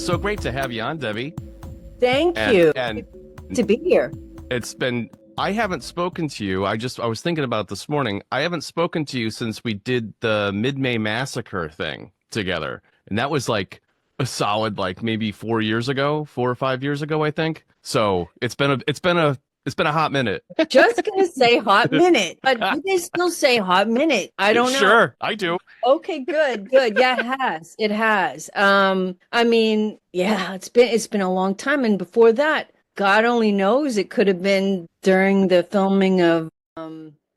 so great to have you on, Debbie. Thank you. And to be here. It's been, I haven't spoken to you. I was thinking about it this morning. I haven't spoken to you since we did the Mid-May Massacre thing together. And that was like a solid, like maybe 4 or 5 years ago, I think. So it's been a hot minute. Just gonna say hot minute, but do they still say hot minute? I don't know. Sure, I do. Okay, good. Yeah, it has. I mean, yeah, it's been a long time, and before that, God only knows, it could have been during the filming of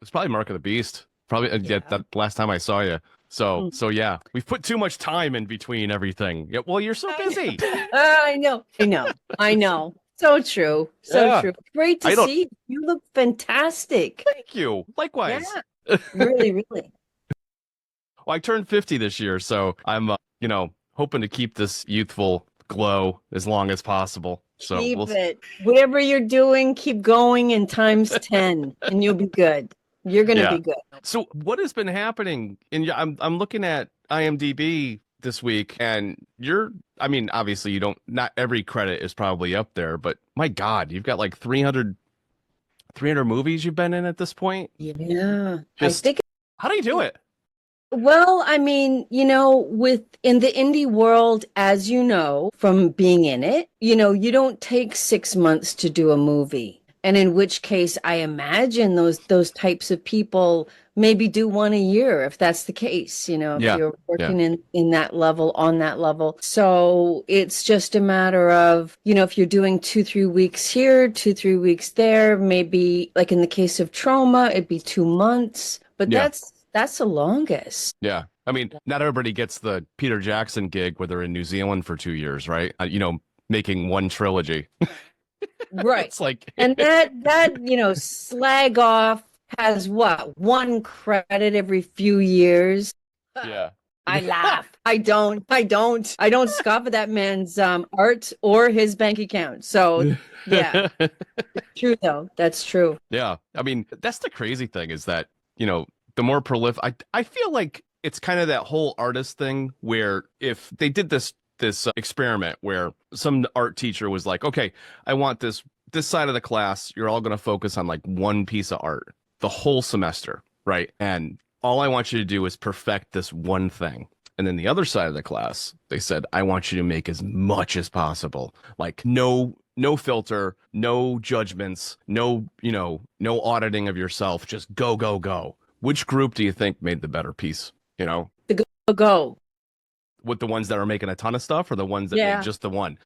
It's probably Mark of the Beast. Probably that last time I saw you. So yeah, we've put too much time in between everything. Yeah, well, you're so busy. I know. So true. True. Great to see you. You look fantastic. Thank you. Likewise. Yeah. Really. Well, I turned 50 this year, so I'm, hoping to keep this youthful glow as long as possible. So keep it. Whatever you're doing, keep going in times 10, and you'll be good. You're gonna be good. So what has been happening? I'm looking at IMDb this week, and obviously not every credit is probably up there, but my God, you've got like 300 movies you've been in at this point. Yeah. How do you do it? Well, I mean, in the indie world, as you know, from being in it, you don't take 6 months to do a movie. And in which case, I imagine those types of people maybe do one a year, if that's the case, if you're working in that level, on that level. So it's just a matter of, if you're doing 2-3 weeks here, 2-3 weeks there, maybe like in the case of Trauma, it'd be 2 months, but that's the longest. Yeah. I mean, not everybody gets the Peter Jackson gig where they're in New Zealand for 2 years, right? Making one trilogy. Right. It's like, and that slag off has what, one credit every few years. Yeah. I laugh. I don't scoff at that man's art or his bank account. So yeah. True though. That's true. Yeah. I mean, that's the crazy thing is that, the more prolific, I feel like it's kind of that whole artist thing where if they did this experiment where some art teacher was like, okay, I want this side of the class, you're all going to focus on like one piece of art the whole semester, right? And all I want you to do is perfect this one thing. And then the other side of the class, they said, I want you to make as much as possible. Like no filter, no judgments, no auditing of yourself, just go. Which group do you think made the better piece? The go. With the ones that are making a ton of stuff or the ones that made just the one?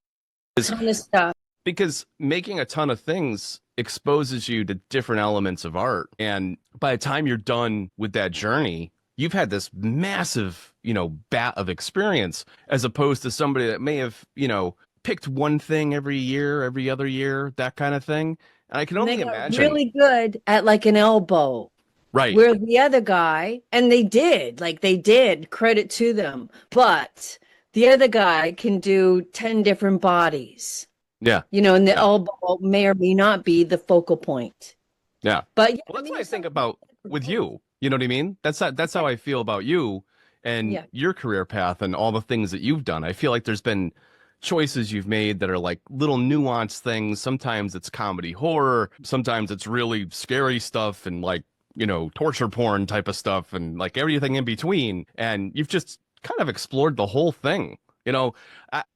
A ton of stuff. Because making a ton of things exposes you to different elements of art. And by the time you're done with that journey, you've had this massive, bat of experience, as opposed to somebody that may have, picked one thing every year, every other year, that kind of thing. And I can only imagine. Really good at like an elbow. Right. Where the other guy, and they did, credit to them, but the other guy can do 10 different bodies. Yeah. And the elbow may or may not be the focal point. Yeah. But that's what I think about with you. You know what I mean? That's how I feel about you and your career path and all the things that you've done. I feel like there's been choices you've made that are like little nuanced things. Sometimes it's comedy horror. Sometimes it's really scary stuff and like, torture porn type of stuff and like everything in between. And you've just kind of explored the whole thing.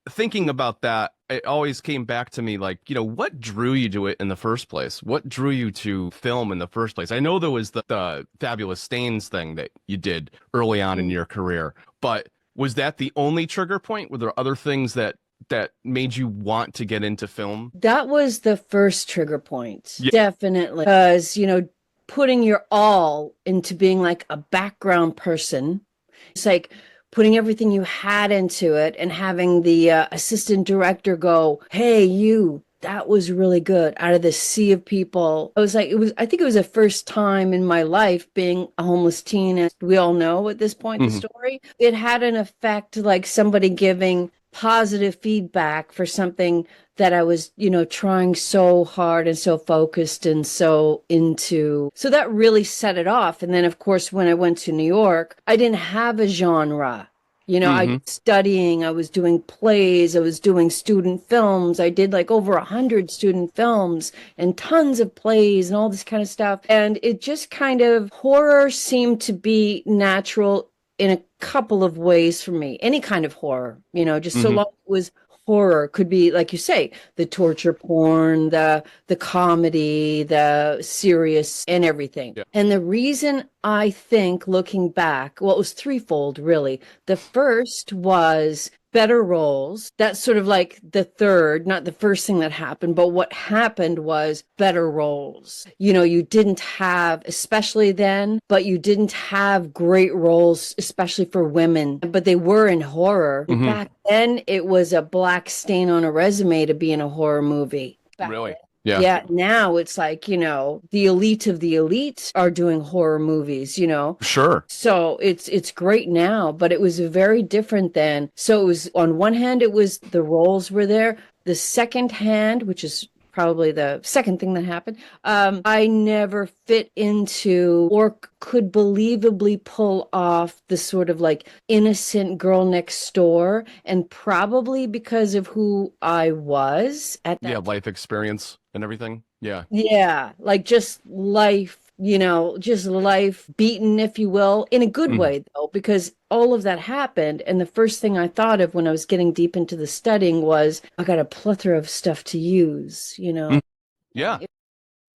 Thinking about that, it always came back to me like, what drew you to it in the first place? What drew you to film in the first place? I know there was the Fabulous Stains thing that you did early on in your career, but was that the only trigger point? Were there other things that made you want to get into film? That was the first trigger point. Yeah. Definitely. Because, putting your all into being like a background person. It's like putting everything you had into it and having the assistant director go, hey, that was really good, out of the sea of people. I think it was the first time in my life being a homeless teen, as we all know at this point, the story. It had an effect like somebody giving positive feedback for something that I was, trying so hard and so focused and so into. So that really set it off. And then, of course, when I went to New York, I didn't have a genre. You know, I was studying, I was doing plays, I was doing student films. I did like over 100 student films and tons of plays and all this kind of stuff. And it just kind of, horror seemed to be natural in a couple of ways for me. Any kind of horror, you know, just so long as it was horror. Could be, like you say, the torture porn, the comedy, the serious, and everything. Yeah. And the reason I think, looking back, well, it was threefold, really. The first was better roles. That's sort of like the third, not the first thing that happened, but what happened was better roles. You know, you didn't have, especially then, but you didn't have great roles, especially for women, but they were in horror. Back then, it was a black stain on a resume to be in a horror movie. Really? Then. Yeah. Yeah. Now it's like, you know, the elite of the elite are doing horror movies, you know. Sure. So it's great now, but it was very different then. So it was, on one hand, it was the roles were there. The second hand, which is probably the second thing that happened, I never fit into or could believably pull off the sort of like innocent girl next door, and probably because of who I was at that life experience and everything. Yeah, like just life, you know, just life beaten, if you will, in a good way, though, because all of that happened. And the first thing I thought of when I was getting deep into the studying was, I got a plethora of stuff to use, you know. Yeah. It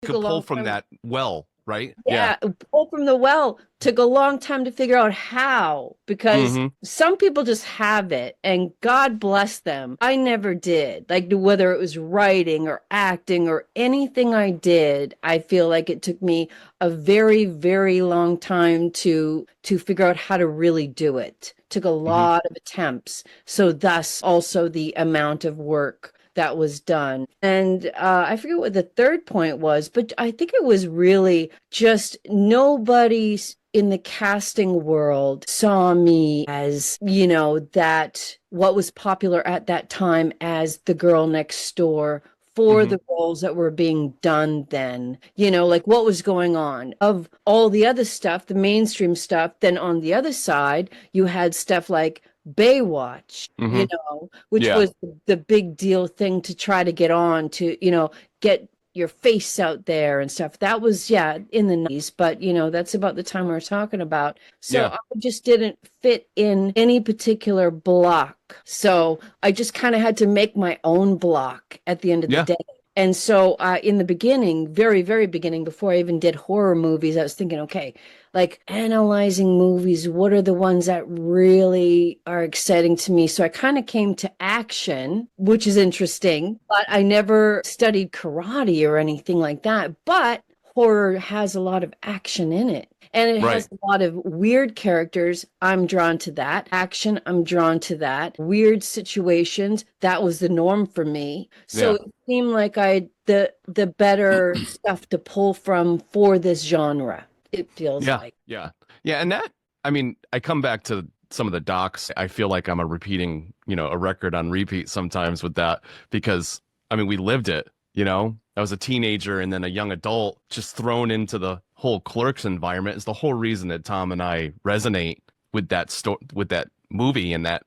Could took a pull long from time. that well, right? Yeah, pull from the well. Took a long time to figure out how, because some people just have it, and God bless them. I never did. Like, whether it was writing or acting or anything I did, I feel like it took me a very, very long time to figure out how to really do it. Took a lot of attempts. So thus also the amount of work that was done. And I forget what the third point was, but I think it was really just nobody in the casting world saw me as, you know, that what was popular at that time as the girl next door for the roles that were being done then, you know, like what was going on of all the other stuff, the mainstream stuff. Then on the other side, you had stuff like Baywatch, you know, which was the big deal thing to try to get on to, you know, get your face out there and stuff. That was, in the 90s, but, you know, that's about the time we're talking about. So I just didn't fit in any particular block. So I just kind of had to make my own block at the end of the day. And so in the beginning, very, very beginning, before I even did horror movies, I was thinking, okay, like analyzing movies, what are the ones that really are exciting to me? So I kind of came to action, which is interesting, but I never studied karate or anything like that. But horror has a lot of action in it. And it has a lot of weird characters. I'm drawn to that. Action, I'm drawn to that. Weird situations, that was the norm for me. So it seemed like I the better stuff to pull from for this genre. It feels like. Yeah. And that, I mean, I come back to some of the docs. I feel like I'm a repeating, you know, a record on repeat sometimes with that, because I mean, we lived it, you know. I was a teenager and then a young adult just thrown into the whole Clerks environment is the whole reason that Tom and I resonate with that with that movie and that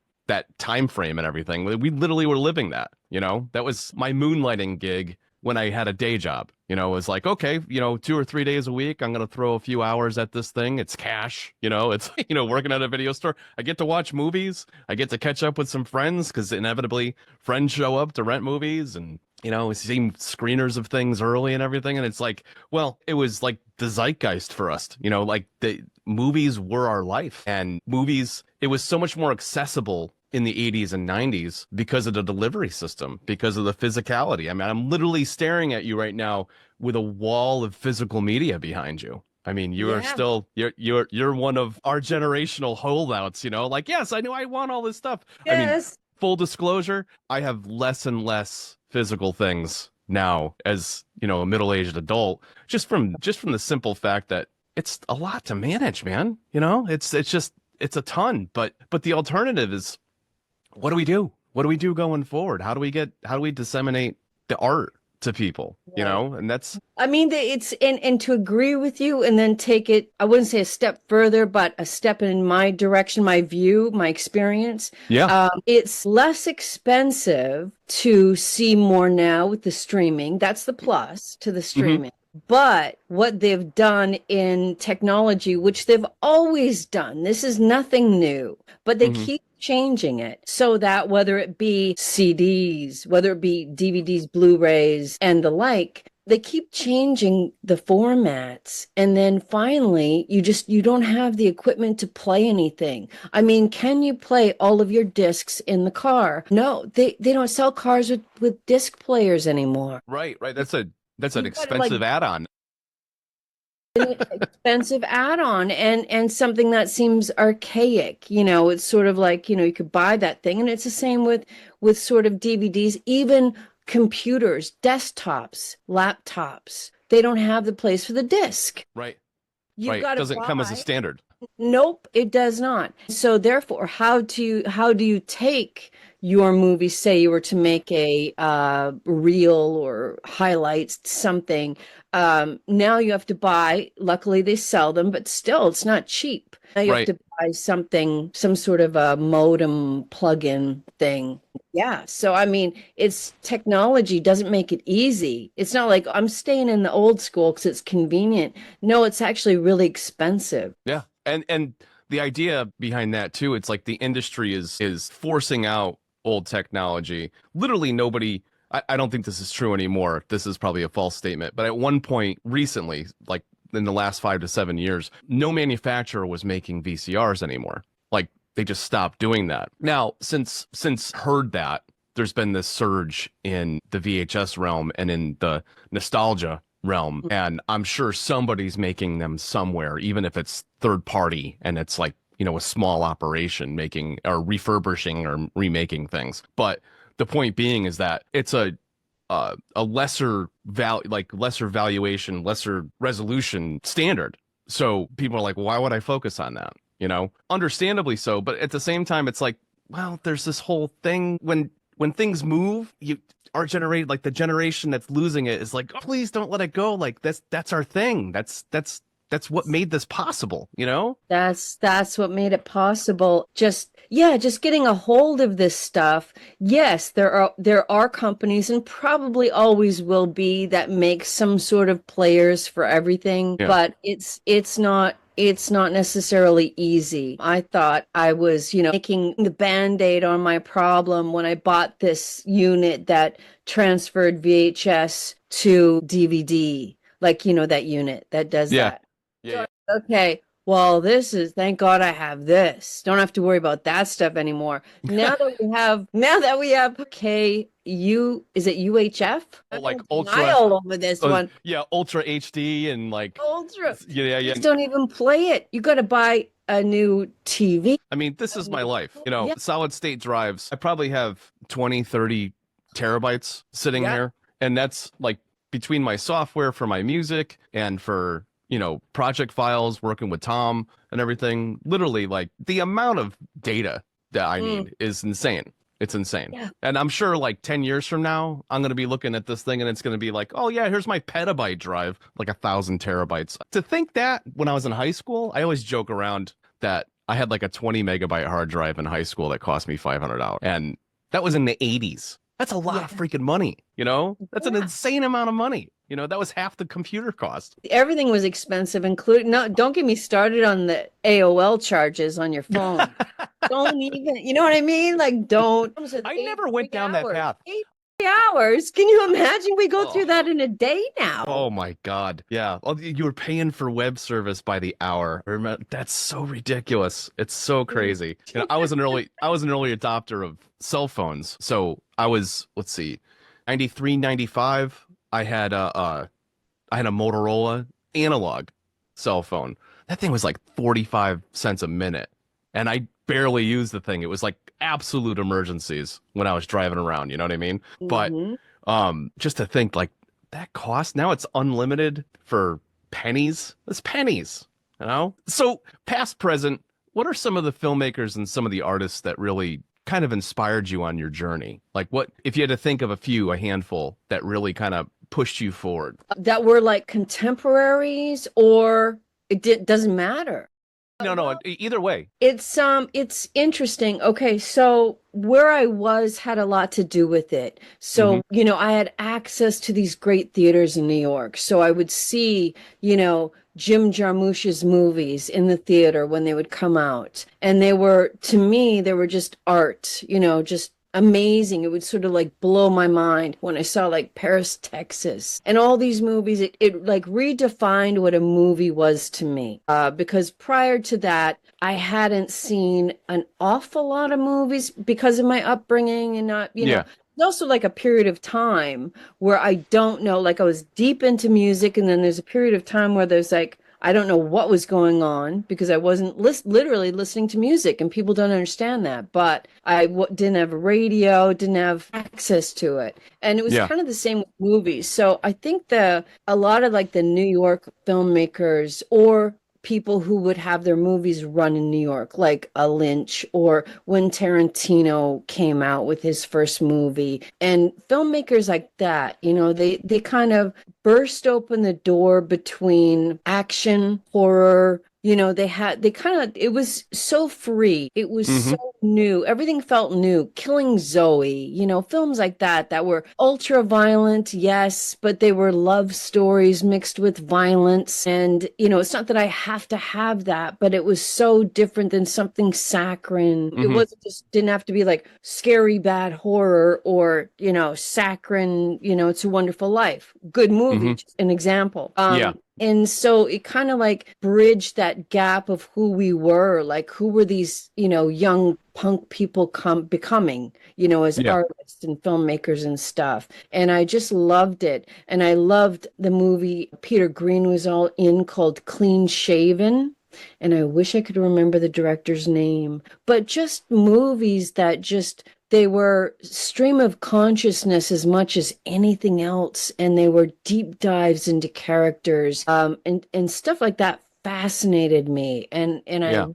time frame and everything. We literally were living that, you know. That was my moonlighting gig when I had a day job. You know, it was like, okay, you know, 2 or 3 days a week, I'm going to throw a few hours at this thing. It's cash, you know, it's, you know, working at a video store. I get to watch movies. I get to catch up with some friends because inevitably friends show up to rent movies, and, you know, we see screeners of things early and everything. And it's like, well, it was like the zeitgeist for us, you know, like the movies were our life, and movies, it was so much more accessible in the 80s and 90s because of the delivery system, because of the physicality. I mean, I'm literally staring at you right now with a wall of physical media behind you. I mean, you are still, you're one of our generational holdouts, you know, like, yes, I know I want all this stuff. I mean, full disclosure, I have less and less physical things now as, you know, a middle-aged adult, just from the simple fact that it's a lot to manage, man. You know, it's a ton, but the alternative is, what do we do? What do we do going forward? How do we disseminate the art to people, you know, and that's, I mean, it's and to agree with you and then take it, I wouldn't say a step further, but a step in my direction, my view, my experience. yeah. It's less expensive to see more now with the streaming. That's the plus to the streaming. But what they've done in technology, which they've always done, this is nothing new, but they keep changing it so that whether it be CDs, whether it be DVDs, Blu-rays, and the like, they keep changing the formats. And then finally, you don't have the equipment to play anything. I mean, can you play all of your discs in the car? No, they don't sell cars with disc players anymore. Right. That's an expensive add-on. An expensive add-on and something that seems archaic. It's sort of like, you could buy that thing. And it's the same with sort of DVDs, even computers, desktops, laptops. They don't have the place for the disc. Right. You've It doesn't come as a standard. Nope, it does not. So therefore, how do you take your movie, say you were to make a reel or highlights something, now you have to buy, luckily they sell them, but still it's not cheap. Now you have to buy some sort of a modem plug-in thing. Yeah. So, I mean, it's technology doesn't make it easy. It's not like I'm staying in the old school because it's convenient. No, it's actually really expensive. Yeah. And the idea behind that too, it's like the industry is forcing out old technology. Literally nobody, I don't think this is true anymore. This is probably a false statement. But at one point recently, like in the last 5 to 7 years, no manufacturer was making VCRs anymore. Like they just stopped doing that. Now, since heard that, there's been this surge in the VHS realm and in the nostalgia realm. And I'm sure somebody's making them somewhere, even if it's third party and it's like, a small operation making or refurbishing or remaking things. But the point being is that it's a lesser valuation, lesser resolution standard. So people are like, why would I focus on that? Understandably so. But at the same time, it's like, well, there's this whole thing when things move, our generation, like the generation that's losing it is like, oh, please don't let it go. Like that's our thing. That's what made this possible, That's what made it possible. Just getting a hold of this stuff. Yes, there are companies and probably always will be that make some sort of players for everything, but it's not necessarily easy. I thought I was, making the Band-Aid on my problem when I bought this unit that transferred VHS to DVD. Like, that unit that does that. Yeah. Okay. Well, thank God I have this. Don't have to worry about that stuff anymore. Now that we have, okay, is it UHF? Like ultra over this one. Yeah, Ultra HD and like Ultra. Yeah. Just don't even play it. You got to buy a new TV. I mean, this is my life. Solid state drives. I probably have 20, 30 terabytes sitting here. And that's like between my software for my music and for project files, working with Tom and everything. Literally, like the amount of data that I need is insane. It's insane. Yeah. And I'm sure like 10 years from now, I'm going to be looking at this thing and it's going to be like, oh yeah, here's my petabyte drive, like 1,000 terabytes. To think that when I was in high school, I always joke around that I had like a 20 megabyte hard drive in high school that cost me $500. And that was in the 80s. That's a lot of freaking money, That's an insane amount of money. That was half the computer cost. Everything was expensive, including, no, don't get me started on the AOL charges on your phone. Don't even, you know what I mean? Like, don't. I never went down that path. 8 hours. Can you imagine? We go through that in a day now. Oh my God. Yeah. You were paying for web service by the hour. That's so ridiculous. It's so crazy. I was an early adopter of cell phones. So I was, 93, 95. I had a Motorola analog cell phone. That thing was like 45 cents a minute. And I barely used the thing. It was like absolute emergencies when I was driving around, you know what I mean? But just to think like that cost, now it's unlimited for pennies. It's pennies, So past, present, what are some of the filmmakers and some of the artists that really kind of inspired you on your journey? Like what, if you had to think of a handful that really kind of pushed you forward? That were like contemporaries, or doesn't matter. No, either way. It's interesting. Okay, so where I was had a lot to do with it. So, I had access to these great theaters in New York. So I would see, Jim Jarmusch's movies in the theater when they would come out. And to me, they were just art, just amazing. It would sort of like blow my mind when I saw like Paris, Texas, and all these movies. It like redefined what a movie was to me. Because prior to that, I hadn't seen an awful lot of movies because of my upbringing and not, There's also like a period of time where I don't know, like I was deep into music, and then there's a period of time where there's like, I don't know what was going on because I wasn't literally listening to music, and people don't understand that. But I didn't have a radio, didn't have access to it. And it was kind of the same with movies. So I think a lot of like the New York filmmakers or people who would have their movies run in New York, like a Lynch, or when Tarantino came out with his first movie, and filmmakers like that, they kind of burst open the door between action, horror. It was so free. It was so new. Everything felt new. Killing Zoe, films like that were ultra violent, yes, but they were love stories mixed with violence. And, it's not that I have to have that, but it was so different than something saccharine. It didn't have to be like scary, bad horror or, saccharine, It's a Wonderful Life. Good movie, just an example. And so it kind of like bridged that gap of who we were, like who were these, young punk people becoming, as artists and filmmakers and stuff. And I just loved it. And I loved the movie Peter Green was all in called Clean Shaven. And I wish I could remember the director's name, but just movies that they were stream of consciousness as much as anything else. And they were deep dives into characters, and stuff like that fascinated me. And I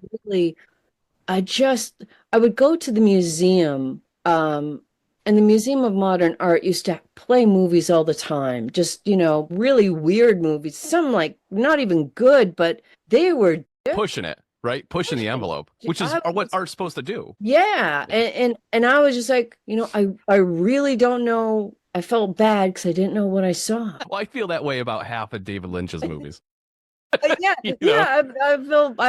would go to the museum, and the Museum of Modern Art used to play movies all the time, just, really weird movies, some like not even good, but they were pushing it. Right? Pushing the envelope, which is what art's supposed to do. Yeah. And I was just like, I really don't know. I felt bad because I didn't know what I saw. Well, I feel that way about half of David Lynch's movies. I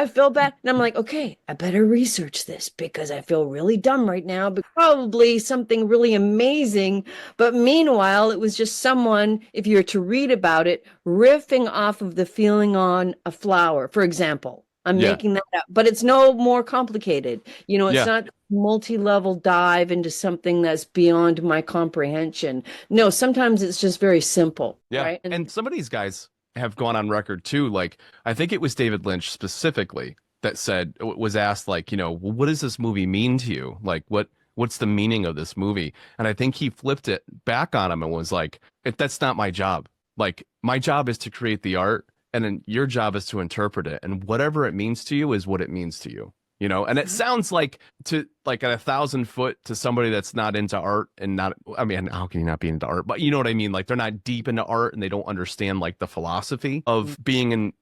feel bad. And I'm like, okay, I better research this because I feel really dumb right now, but probably something really amazing. But meanwhile, it was just someone, if you were to read about it, riffing off of the feeling on a flower, for example. I'm making that up, but it's no more complicated. It's not a multi-level dive into something that's beyond my comprehension. No, sometimes it's just very simple. Yeah. Right? And some of these guys have gone on record too. Like, I think it was David Lynch specifically that was asked, like, well, what does this movie mean to you? Like, what's the meaning of this movie? And I think he flipped it back on him and was like, that's not my job. Like, my job is to create the art. And then your job is to interpret it, and whatever it means to you is what it means to you, and it sounds like at 1,000 foot to somebody that's not into art and not, I mean, how can you not be into art? But you know what I mean? Like, they're not deep into art and they don't understand like the philosophy of being in,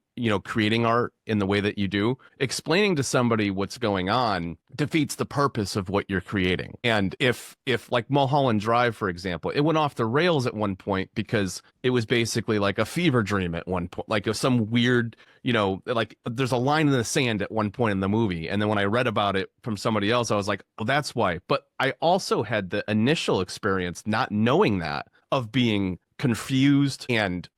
creating art in the way that you do. Explaining to somebody what's going on defeats the purpose of what you're creating. And if like Mulholland Drive, for example, it went off the rails at one point because it was basically like a fever dream at one point, like some weird, like there's a line in the sand at one point in the movie. And then when I read about it from somebody else, I was like, well, that's why. But I also had the initial experience, not knowing that, of being confused and,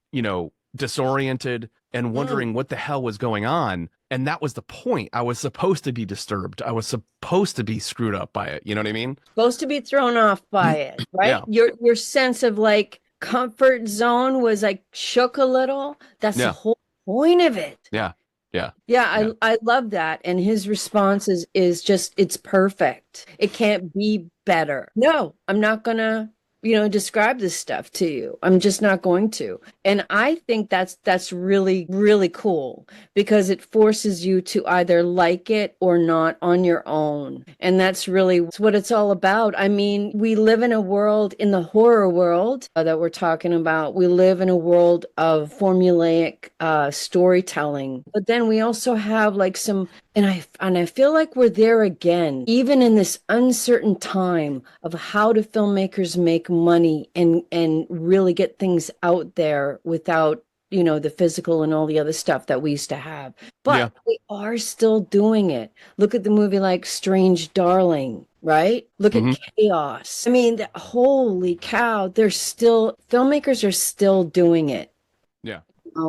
disoriented and wondering what the hell was going on. And that was the point. I was supposed to be disturbed. I was supposed to be screwed up by it. You know what I mean? Supposed to be thrown off by it, right? Yeah. Your sense of like comfort zone was like shook a little. That's the whole point of it. Yeah. I love that. And his response is just, it's perfect. It can't be better. No, I'm not gonna describe this stuff to you. I'm just not going to. And I think that's really, really cool because it forces you to either like it or not on your own. And that's really what it's all about. I mean, we live in a world, in the horror world that we're talking about, we live in a world of formulaic storytelling. But then we also have like some, and I feel like we're there again, even in this uncertain time of how do filmmakers make money and really get things out there without the physical and all the other stuff that we used to have. But they are still doing it. Look at the movie like Strange Darling, right? Look at Chaos. I mean, holy cow, filmmakers are still doing it. Yeah.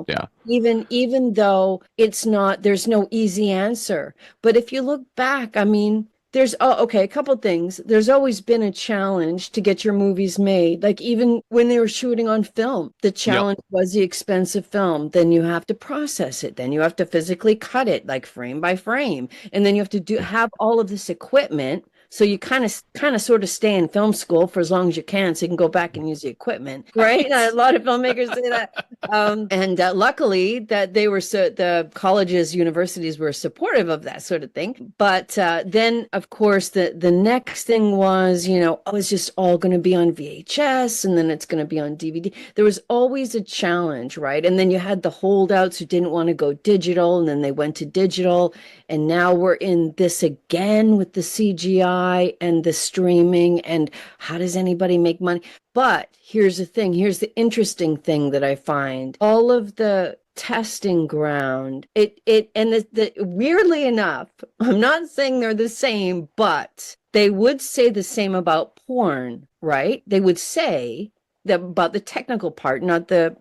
Yeah. Even though there's no easy answer. But if you look back, I mean, a couple things. There's always been a challenge to get your movies made. Like even when they were shooting on film, the challenge was the expensive film. Then you have to process it. Then you have to physically cut it like frame by frame. And then you have to have all of this equipment. So you kind of sort of stay in film school for as long as you can, so you can go back and use the equipment, right? A lot of filmmakers say that, and luckily that the colleges, universities were supportive of that sort of thing. But then, of course, the next thing was, it's just all going to be on VHS, and then it's going to be on DVD. There was always a challenge, right? And then you had the holdouts who didn't want to go digital, and then they went to digital, and now we're in this again with the CGI. And the streaming and how does anybody make money? But here's the thing. Here's the interesting thing that I find. All of the testing ground, weirdly enough, I'm not saying they're the same, but they would say the same about porn, right? They would say that about the technical part, not the,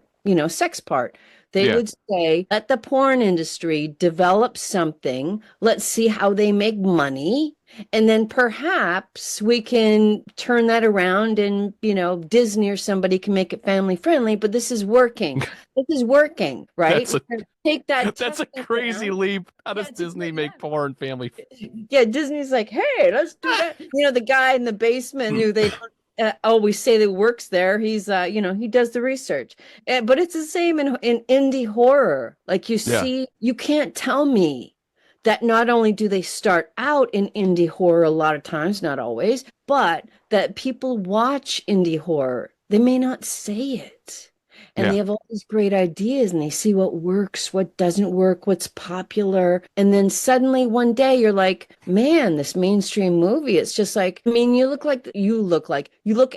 sex part. They would say, let the porn industry develop something. Let's see how they make money. And then perhaps we can turn that around and, Disney or somebody can make it family friendly, but this is working. This is working, right? Take that. That's a crazy leap. How does Disney make porn family? Yeah, Disney's like, hey, let's do that. The guy in the basement who they always say that works there. He's, he does the research. But it's the same in indie horror. Like you can't tell me that not only do they start out in indie horror a lot of times, not always, but that people watch indie horror. They may not say it. And they have all these great ideas and they see what works, what doesn't work, what's popular. And then suddenly one day you're like, man, this mainstream movie, it's just like, I mean, you look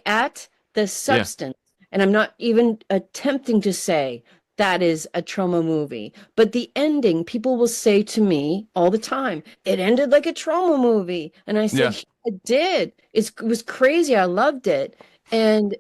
at the substance. And I'm not even attempting to say that is a trauma movie. But the ending, people will say to me all the time, it ended like a trauma movie. And I said, it did. It was crazy. I loved it. And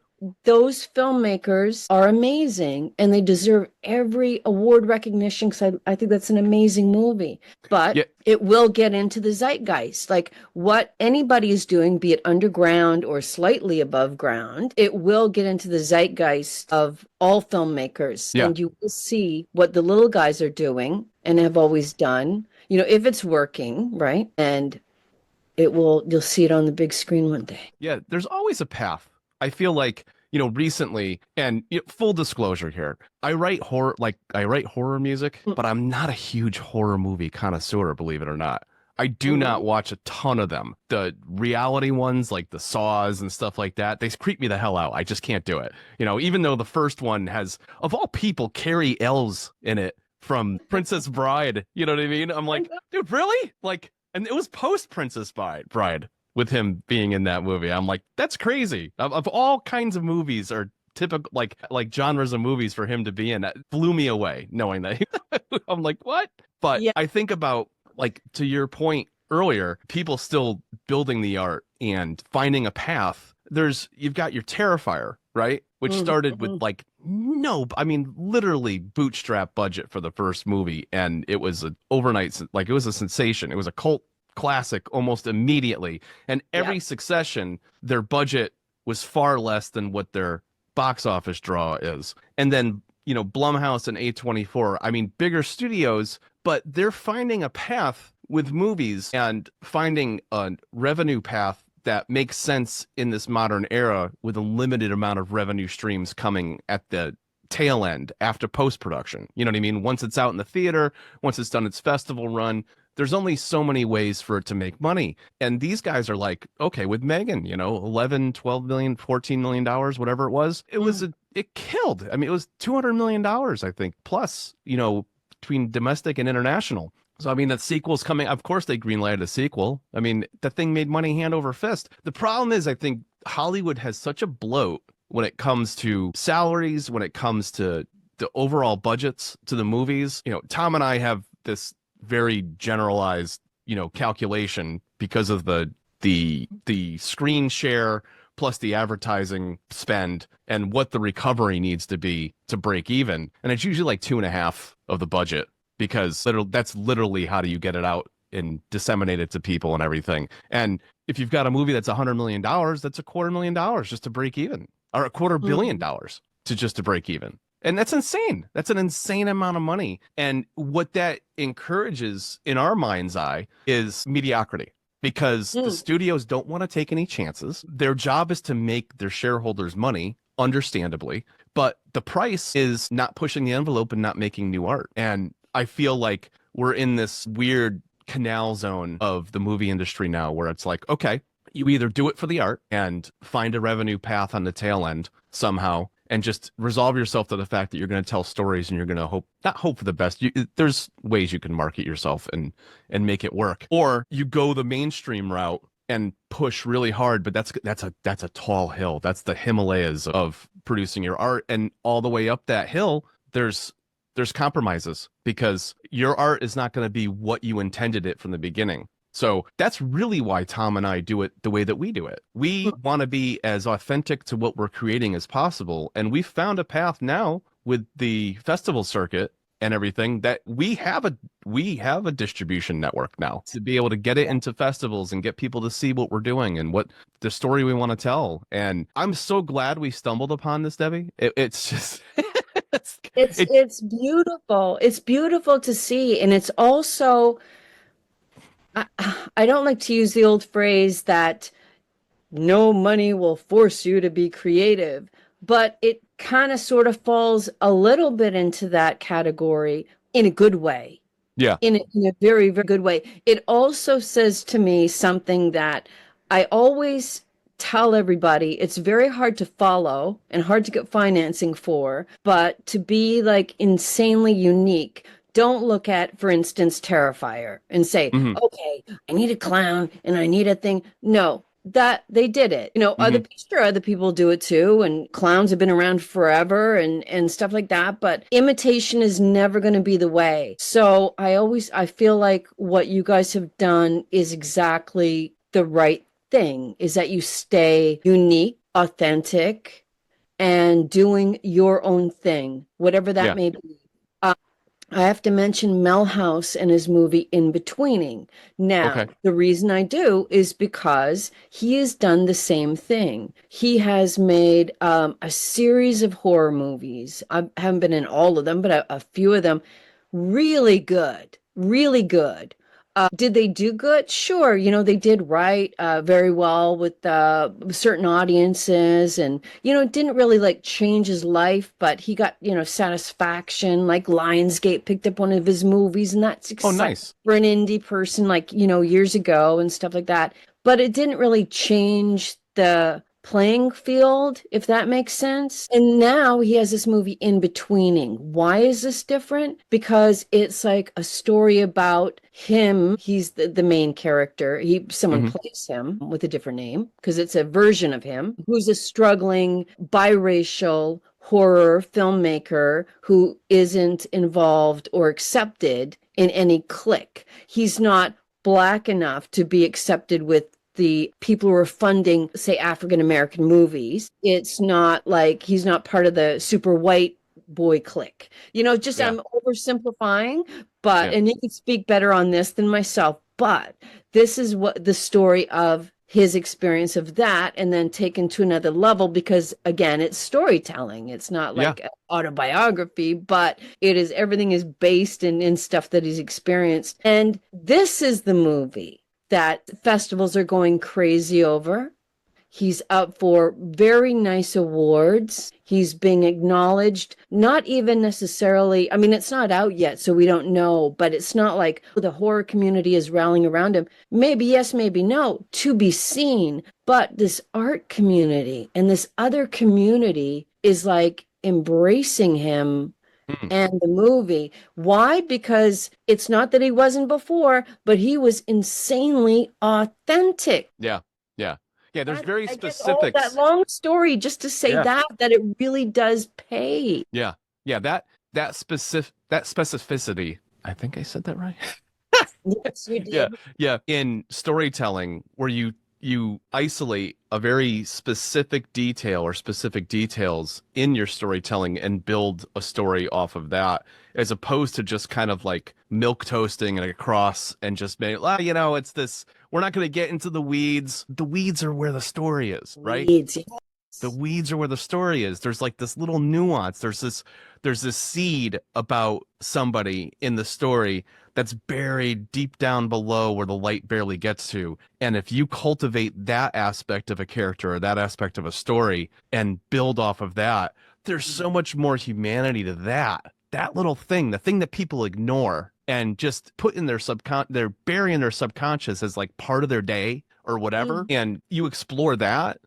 those filmmakers are amazing and they deserve every award recognition because I think that's an amazing movie. But it will get into the zeitgeist. Like what anybody is doing, be it underground or slightly above ground, it will get into the zeitgeist of all filmmakers. And you will see what the little guys are doing and have always done, if it's working, right? And you'll see it on the big screen one day. Yeah, there's always a path. I feel like, recently, and full disclosure here, I write horror music, but I'm not a huge horror movie connoisseur, believe it or not. I do not watch a ton of them. The reality ones, like the Saws and stuff like that, they creep me the hell out. I just can't do it. Even though the first one has, of all people, Carrie Ells in it from Princess Bride. You know what I mean? I'm like, dude, really? Like, and it was post Princess Bride. With him being in that movie. I'm like, that's crazy. Of all kinds of movies or typical like genres of movies for him to be in, that blew me away knowing that. I'm like, what? But I think about, like, to your point earlier, people still building the art and finding a path. You've got your Terrifier, right? Which started with literally bootstrap budget for the first movie. And it was an overnight, it was a sensation. It was a cult classic almost immediately, and every succession, their budget was far less than what their box office draw is. And then Blumhouse and A24, bigger studios, but they're finding a path with movies and finding a revenue path that makes sense in this modern era with a limited amount of revenue streams coming at the tail end after post-production. You know what I mean? Once it's out in the theater, once it's done its festival run, there's only so many ways for it to make money. And these guys are like, okay, with Megan, 11, 12 million, $14 million, whatever it was, it killed. I mean, it was $200 million, I think, plus, between domestic and international. So, I mean, that sequel's coming. Of course, they greenlighted a sequel. I mean, the thing made money hand over fist. The problem is, I think Hollywood has such a bloat when it comes to salaries, when it comes to the overall budgets to the movies. Tom and I have this very generalized, calculation because of the screen share plus the advertising spend and what the recovery needs to be to break even. And it's usually like 2.5 of the budget, because that's literally how do you get it out and disseminate it to people and everything. And if you've got a movie that's $100 million, that's $250,000 just to break even, or $250 million to break even. And that's insane. That's an insane amount of money. And what that encourages in our mind's eye is mediocrity, because the studios don't want to take any chances. Their job is to make their shareholders money, understandably, but the price is not pushing the envelope and not making new art. And I feel like we're in this weird canal zone of the movie industry now where it's like, okay, you either do it for the art and find a revenue path on the tail end somehow, and just resolve yourself to the fact that you're going to tell stories and you're going to not hope for the best. There's ways you can market yourself and make it work. Or you go the mainstream route and push really hard, but that's a tall hill. That's the Himalayas of producing your art. And all the way up that hill, there's compromises, because your art is not going to be what you intended it from the beginning. So that's really why Tom and I do it the way that we do it. We want to be as authentic to what we're creating as possible. And we've found a path now with the festival circuit and everything that we have a distribution network now to be able to get it into festivals and get people to see what we're doing and what the story we want to tell. And I'm so glad we stumbled upon this, Debbie. It's just... it's beautiful. It's beautiful to see. And it's also... I don't like to use the old phrase that no money will force you to be creative, but it kind of sort of falls a little bit into that category in a good way. Yeah. In a very, very good way. It also says to me something that I always tell everybody. It's very hard to follow and hard to get financing for, but to be like insanely unique. Don't look at, for instance, Terrifier and say, okay, I need a clown and I need a thing. No, that they did it. Other people do it too. And clowns have been around forever and stuff like that. But imitation is never going to be the way. So I feel like what you guys have done is exactly the right thing, is that you stay unique, authentic, and doing your own thing, whatever that may be. I have to mention Mel House and his movie In-Betweening. Now, the reason I do is because he has done the same thing. He has made a series of horror movies. I haven't been in all of them, but a few of them. Really good. Really good. Did they do good? Sure. They did write very well with certain audiences, and, it didn't really like change his life, but he got, satisfaction. Like Lionsgate picked up one of his movies, and that's exciting nice for an indie person, like, years ago and stuff like that. But it didn't really change the playing field, if that makes sense. And now he has this movie In-Betweening. Why is this different? Because it's like a story about him. He's the main character. Someone plays him with a different name, because it's a version of him who's a struggling biracial horror filmmaker who isn't involved or accepted in any clique. He's not Black enough to be accepted with the people who are funding, say, African-American movies. It's not like he's not part of the super white boy clique. I'm oversimplifying, but, and you could speak better on this than myself, but this is what the story of his experience of that, and then taken to another level, because again, it's storytelling. It's not like an autobiography, but everything is based in stuff that he's experienced. And this is the movie that festivals are going crazy over. He's up for very nice awards. He's being acknowledged, not even necessarily, I mean, it's not out yet, so we don't know, but it's not like the horror community is rallying around him. Maybe yes, maybe no, to be seen. But this art community and this other community is like embracing him and the movie. Why? Because it's not that he wasn't before, but he was insanely authentic. Yeah. Yeah. Yeah. There's very I get all specifics. that long story just to say that it really does pay. Yeah. Yeah. That specificity. I think I said that right. Yes, you did. Yeah. Yeah. In storytelling, where you isolate a very specific detail or specific details in your storytelling and build a story off of that, as opposed to just kind of like milk toasting it across and just being, you know, it's this, we're not going to get into the weeds. The weeds are where the story is, right? Weeds. The weeds are where the story is. There's like this little nuance. There's this seed about somebody in the story that's buried deep down below where the light barely gets to. And if you cultivate that aspect of a character or that aspect of a story and build off of that, there's so much more humanity to that little thing, the thing that people ignore and just put in their they're burying their subconscious as like part of their day or whatever. And you explore that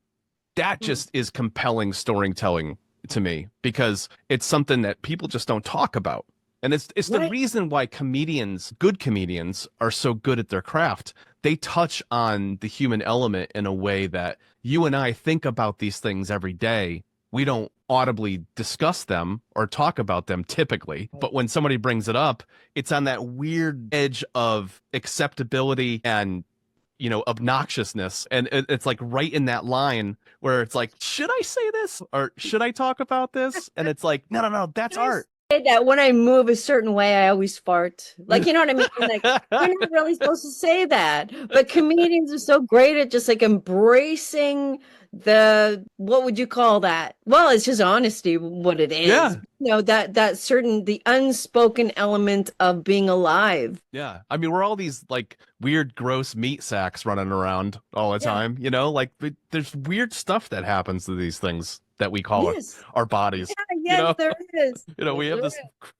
just is compelling storytelling to me, because it's something that people just don't talk about. And it's the reason why good comedians are so good at their craft. They touch on the human element in a way that you and I think about these things every day. We don't audibly discuss them or talk about them typically, but when somebody brings it up, it's on that weird edge of acceptability and, you know, obnoxiousness. And it's like right in that line where it's like, should I say this or should I talk about this? And it's like, no, that's art. That when I move a certain way, I always fart. Like, you know what I mean? Like, you're not really supposed to say that. But comedians are so great at just like embracing what would you call that? Well, it's just honesty, what it is. Yeah. You know, that certain, the unspoken element of being alive. Yeah. I mean, we're all these like weird, gross meat sacks running around all the time, you know, like there's weird stuff that happens to these things that we call our bodies. Yeah, yes, you know? There is. You know, we have this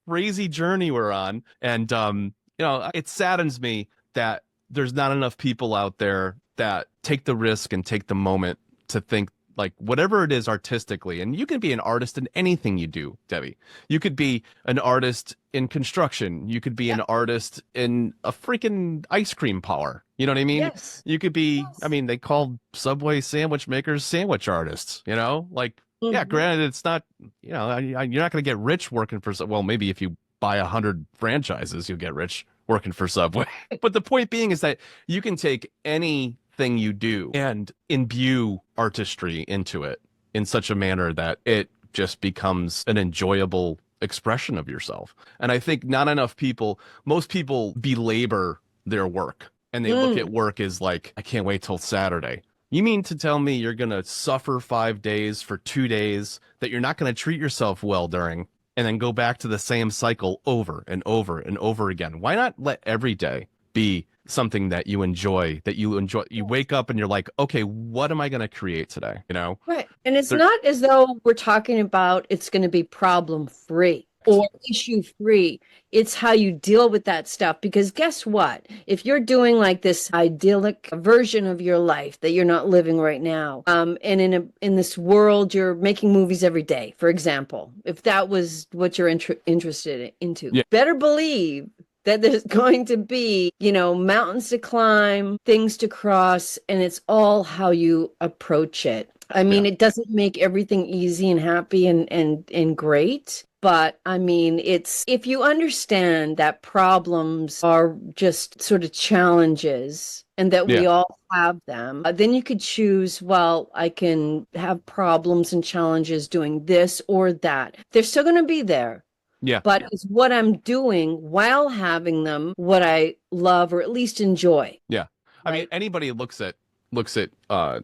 crazy journey we're on. And, you know, it saddens me that there's not enough people out there that take the risk and take the moment to think like whatever it is artistically. And you can be an artist in anything you do, Debbie. You could be an artist in construction. You could be an artist in a freaking ice cream parlor. You know what I mean? Yes. You could be, I mean, they call Subway sandwich makers sandwich artists, you know, like, yeah, granted, it's not, you know, you're not going to get rich working for, well, maybe if you buy 100 franchises, you'll get rich working for Subway. But the point being is that you can take anything you do and imbue artistry into it in such a manner that it just becomes an enjoyable expression of yourself. And I think not enough people, most people belabor their work and they look at work as like, I can't wait till Saturday. You mean to tell me you're going to suffer 5 days for 2 days that you're not going to treat yourself well during and then go back to the same cycle over and over and over again? Why not let every day be something that you enjoy, you wake up and you're like, okay, what am I going to create today? You know? Right. And it's not as though we're talking about it's going to be problem free or issue free. It's how you deal with that stuff. Because guess what? If you're doing like this idyllic version of your life that you're not living right now, and in this world, you're making movies every day, for example, if that was what you're interested into, better believe that there's going to be, you know, mountains to climb, things to cross, and it's all how you approach it. I mean, it doesn't make everything easy and happy and great. But I mean, it's if you understand that problems are just sort of challenges and that we all have them, then you could choose, well, I can have problems and challenges doing this or that. They're still going to be there. Yeah. But it's what I'm doing while having them, what I love or at least enjoy. Yeah. I mean, anybody looks at you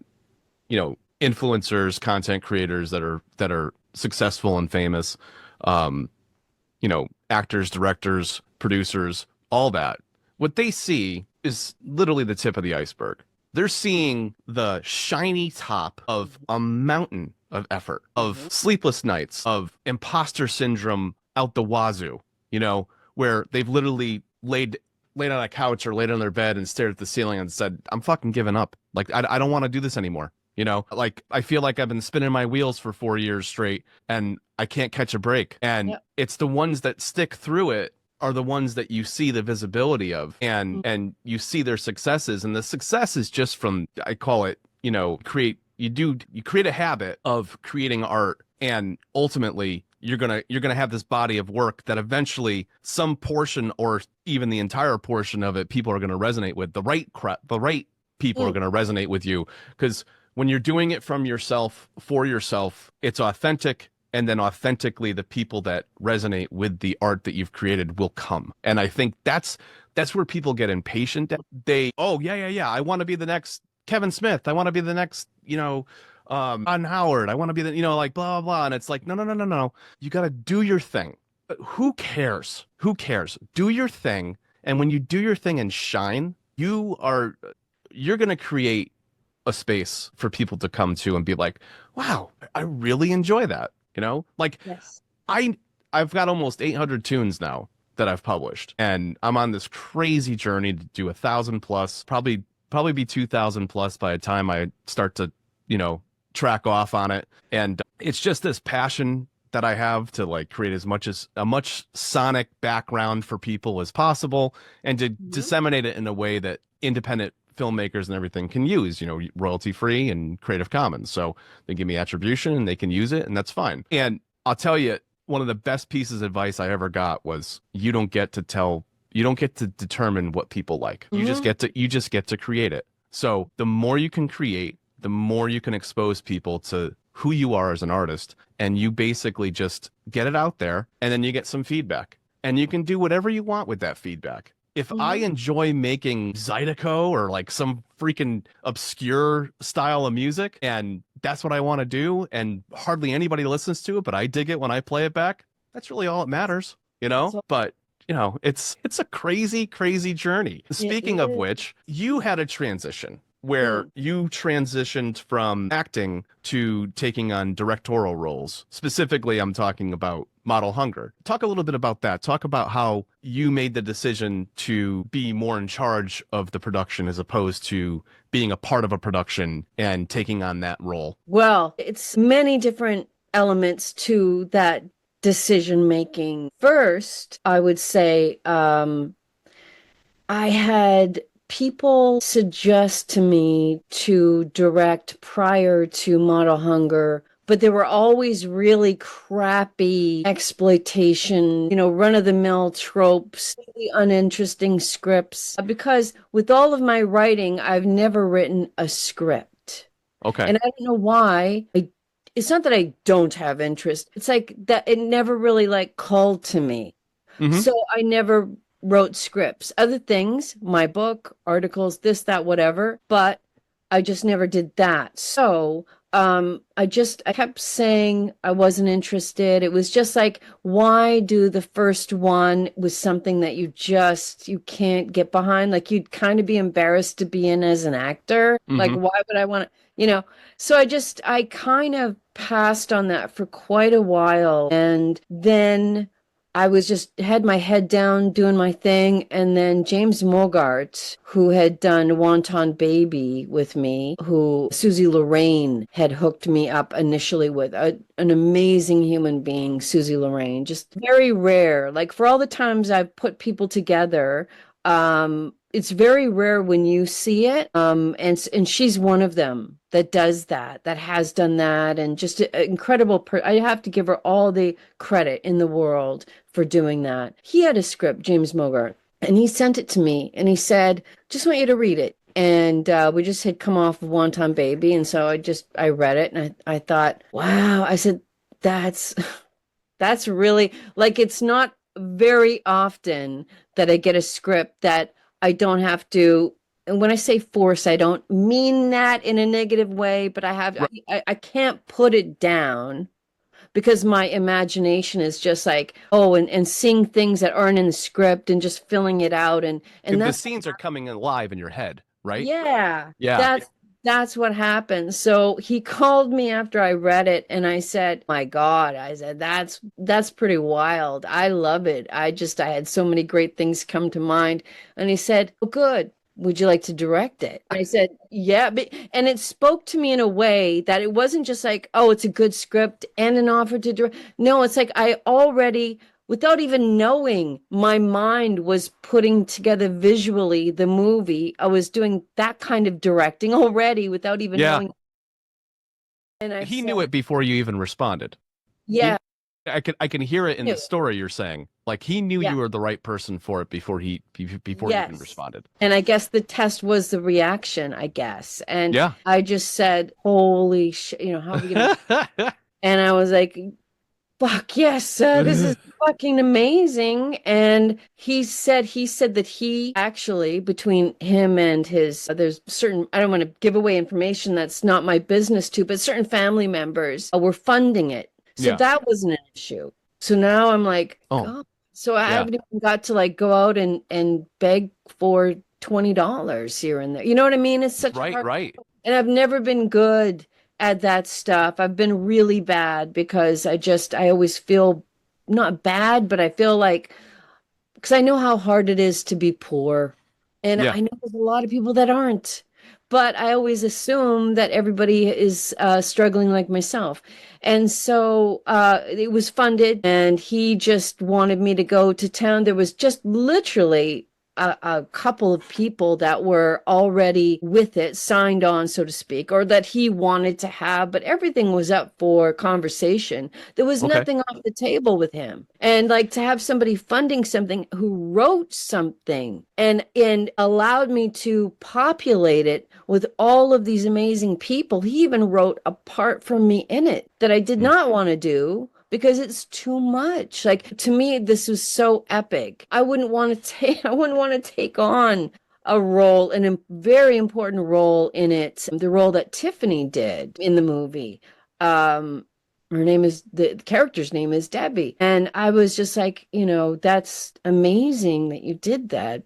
know, influencers, content creators that are successful and famous, you know, actors, directors, producers, all that. what they see is literally the tip of the iceberg. They're seeing the shiny top of a mountain of effort, of sleepless nights, of imposter syndrome out the wazoo, you know, where they've literally laid on a couch or laid on their bed and stared at the ceiling and said, I'm fucking giving up. Like, I don't want to do this anymore. You know, like I feel like I've been spinning my wheels for 4 years straight and I can't catch a break. And it's the ones that stick through it are the ones that you see the visibility of, and you see their successes. And the success is just from, I call it, you know, you create a habit of creating art, and ultimately you're gonna have this body of work that eventually some portion or even the entire portion of it people are gonna resonate with. The right people are gonna resonate with you, because when you're doing it from yourself for yourself, it's authentic. And then authentically, the people that resonate with the art that you've created will come. And I think that's where people get impatient. Oh, yeah. I want to be the next Kevin Smith. I want to be the next, you know, Ron Howard. I want to be the, you know, like blah, blah, blah. And it's like, no. You got to do your thing. Who cares? Who cares? Do your thing. And when you do your thing and shine, you're going to create a space for people to come to and be like, wow, I really enjoy that. You know, like I've got almost 800 tunes now that I've published, and I'm on this crazy journey to do 1,000 plus, probably be 2,000 plus by the time I start to, you know, track off on it. And it's just this passion that I have to like create a much sonic background for people as possible, and to disseminate it in a way that independent filmmakers and everything can use, you know, royalty free and Creative Commons. So they give me attribution and they can use it, and that's fine. And I'll tell you, one of the best pieces of advice I ever got was you don't get to determine what people like. You just get to create it. So the more you can create, the more you can expose people to who you are as an artist, and you basically just get it out there, and then you get some feedback, and you can do whatever you want with that feedback. If I enjoy making Zydeco or like some freaking obscure style of music, and that's what I want to do, and hardly anybody listens to it, but I dig it when I play it back, that's really all that matters, you know? But, you know, it's a crazy, crazy journey. Speaking of which, you had a transition where you transitioned from acting to taking on directorial roles. Specifically, I'm talking about Model Hunger. Talk a little bit about that. Talk about how you made the decision to be more in charge of the production as opposed to being a part of a production and taking on that role. Well, it's many different elements to that decision making. First, I would say I had people suggest to me to direct prior to Model Hunger, but there were always really crappy exploitation, you know, run-of-the-mill tropes, really uninteresting scripts. Because with all of my writing, I've never written a script. Okay. And I don't know why. It's not that I don't have interest. It's like that it never really like called to me. So I never wrote scripts. Other things, my book, articles, this, that, whatever, but I just never did that. So I kept saying I wasn't interested. It was just like, why do the first one with something that you can't get behind? Like you'd kind of be embarrassed to be in as an actor. Like, why would I want to, you know? So I kind of passed on that for quite a while. And then I had my head down doing my thing. And then James Mogart, who had done Wonton Baby with me, who Susie Lorraine had hooked me up initially with, an amazing human being, Susie Lorraine, just very rare. Like for all the times I've put people together, it's very rare when you see it. And she's one of them that does that has done that. And just an incredible I have to give her all the credit in the world for doing that. He had a script, James Mogart, and he sent it to me and he said, just want you to read it. And we just had come off of Wonton Baby. And so I read it and I thought, wow. I said, that's really, like, it's not very often that I get a script that I don't have to, and when I say force, I don't mean that in a negative way, but I can't put it down because my imagination is just like, oh, and seeing things that aren't in the script and just filling it out. And The that's, scenes are coming alive in your head, right? yeah, Yeah. that's what happened. So he called me after I read it and I said, my God, I said, that's pretty wild. I love it. I had so many great things come to mind. And he said, oh, good. Would you like to direct it? I said, yeah. And it spoke to me in a way that it wasn't just like, oh, it's a good script and an offer to direct. No, it's like I already, without even knowing, my mind was putting together visually the movie. I was doing that kind of directing already without even Yeah. knowing. And I He said, knew it before you even responded. yeah, I can hear it in the story you're saying. Like he knew yeah, you were the right person for it before you even yes. responded. And I guess the test was the reaction, I guess. And Yeah. I just said, holy shit, how are we going to? And I was like, fuck yes, this is fucking amazing. And he said that he actually, between him and his, there's certain, I don't want to give away information that's not my business to, but certain family members were funding it. So Yeah. that wasn't an issue. So now I'm like, Oh, God. So I yeah. haven't even got to like go out and beg for $20 here and there. You know what I mean? It's such a Right, hard, right. and I've never been good at that stuff. I've been really bad because I always feel not bad, but I feel like, because I know how hard it is to be poor. And Yeah. I know there's a lot of people that aren't. But I always assume that everybody is struggling like myself. And so it was funded, and he just wanted me to go to town. There was just literally a couple of people that were already with it, signed on, so to speak, or that he wanted to have, but everything was up for conversation. There was Okay. nothing off the table with him. And like to have somebody funding something who wrote something and allowed me to populate it with all of these amazing people. He even wrote a part from me in it that I did Mm. not want to do because it's too much. Like to me, this was so epic. I wouldn't want to take on a role, a very important role in it, the role that Tiffany did in the movie. Um, the character's name is Debbie. And I was just like, that's amazing that you did that.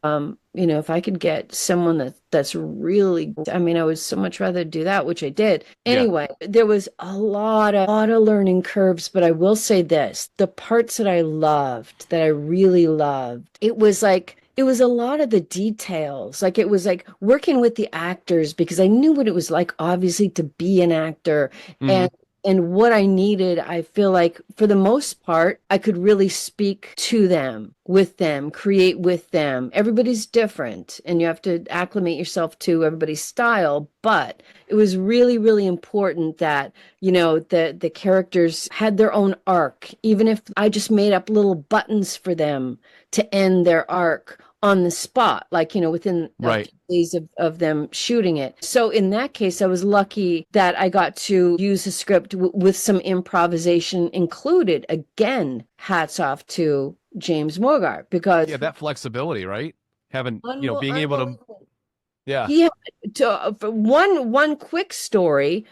If I could get someone that's really, I mean, I would so much rather do that, which I did. Yeah. Anyway, there was a lot of learning curves, but I will say this, the parts that I loved, that I really loved, it was a lot of the details. Like it was like working with the actors because I knew what it was like, obviously, to be an actor. Hmm. And what I needed, I feel like for the most part, I could really speak to them, with them, create with them. Everybody's different and you have to acclimate yourself to everybody's style. But it was really, really important that, the characters had their own arc, even if I just made up little buttons for them to end their arc on the spot, like, within a Right. few days of them shooting it. So in that case, I was lucky that I got to use a script with some improvisation included. Again, hats off to James Morgart because Yeah, that flexibility, right? Having, being able to, unbelievable. yeah. He had for one quick story.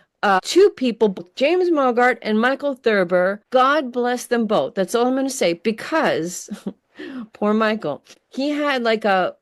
Two people, James Morgart and Michael Thurber, God bless them both. That's all I'm going to say because poor Michael, he had like a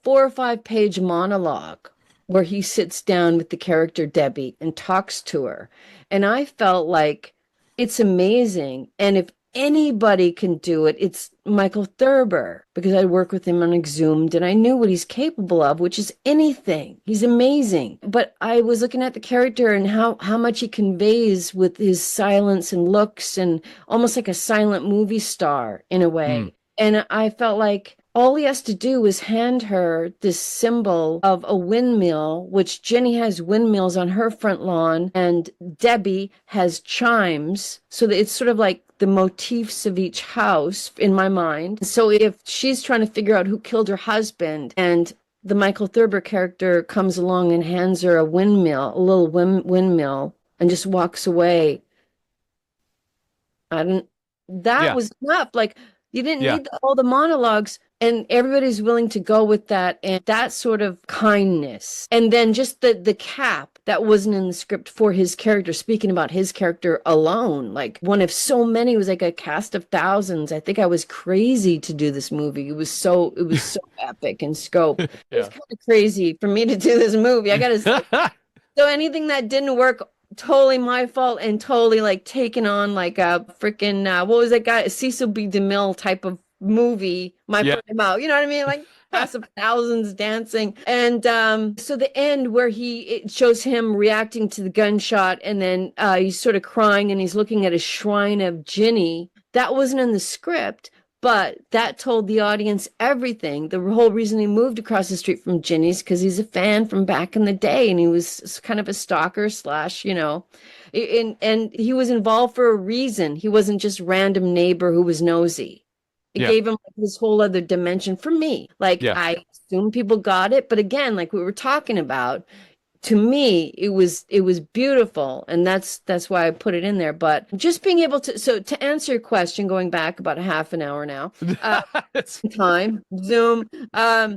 4 or 5 page monologue where he sits down with the character Debbie and talks to her. And I felt like it's amazing. And if anybody can do it, it's Michael Thurber because I work with him on Exhumed and I knew what he's capable of, which is anything. He's amazing. But I was looking at the character and how much he conveys with his silence and looks and almost like a silent movie star in a Mm. way. And I felt like all he has to do is hand her this symbol of a windmill, which Jenny has windmills on her front lawn, and Debbie has chimes. So that it's sort of like the motifs of each house in my mind. So if she's trying to figure out who killed her husband, and the Michael Thurber character comes along and hands her a windmill, a little windmill, and just walks away, I don't, that Yeah. was enough. Like, you didn't Yeah. need all the monologues. and everybody's willing to go with that, and that sort of kindness. And then just the cap that wasn't in the script for his character, speaking about his character alone, like one of so many, was like a cast of thousands. I think I was crazy to do this movie. It was so epic in scope. It was kind of crazy for me to do this movie, I gotta say. So anything that didn't work, totally my fault, and totally like taken on like a freaking what was that guy, Cecil B. DeMille type of movie, my put him out, you know what I mean, like cast of thousands dancing. And so the end where it shows him reacting to the gunshot, and then he's sort of crying and he's looking at a shrine of Ginny, that wasn't in the script, but that told the audience everything. The whole reason he moved across the street from Ginny's because he's a fan from back in the day, and he was kind of a stalker slash, and he was involved for a reason. He wasn't just random neighbor who was nosy. It gave him like this whole other dimension for me. Like I assume people got it, but again, like we were talking about, to me it was beautiful, and that's why I put it in there. But just being able to answer your question, going back about a half an hour now, time Zoom,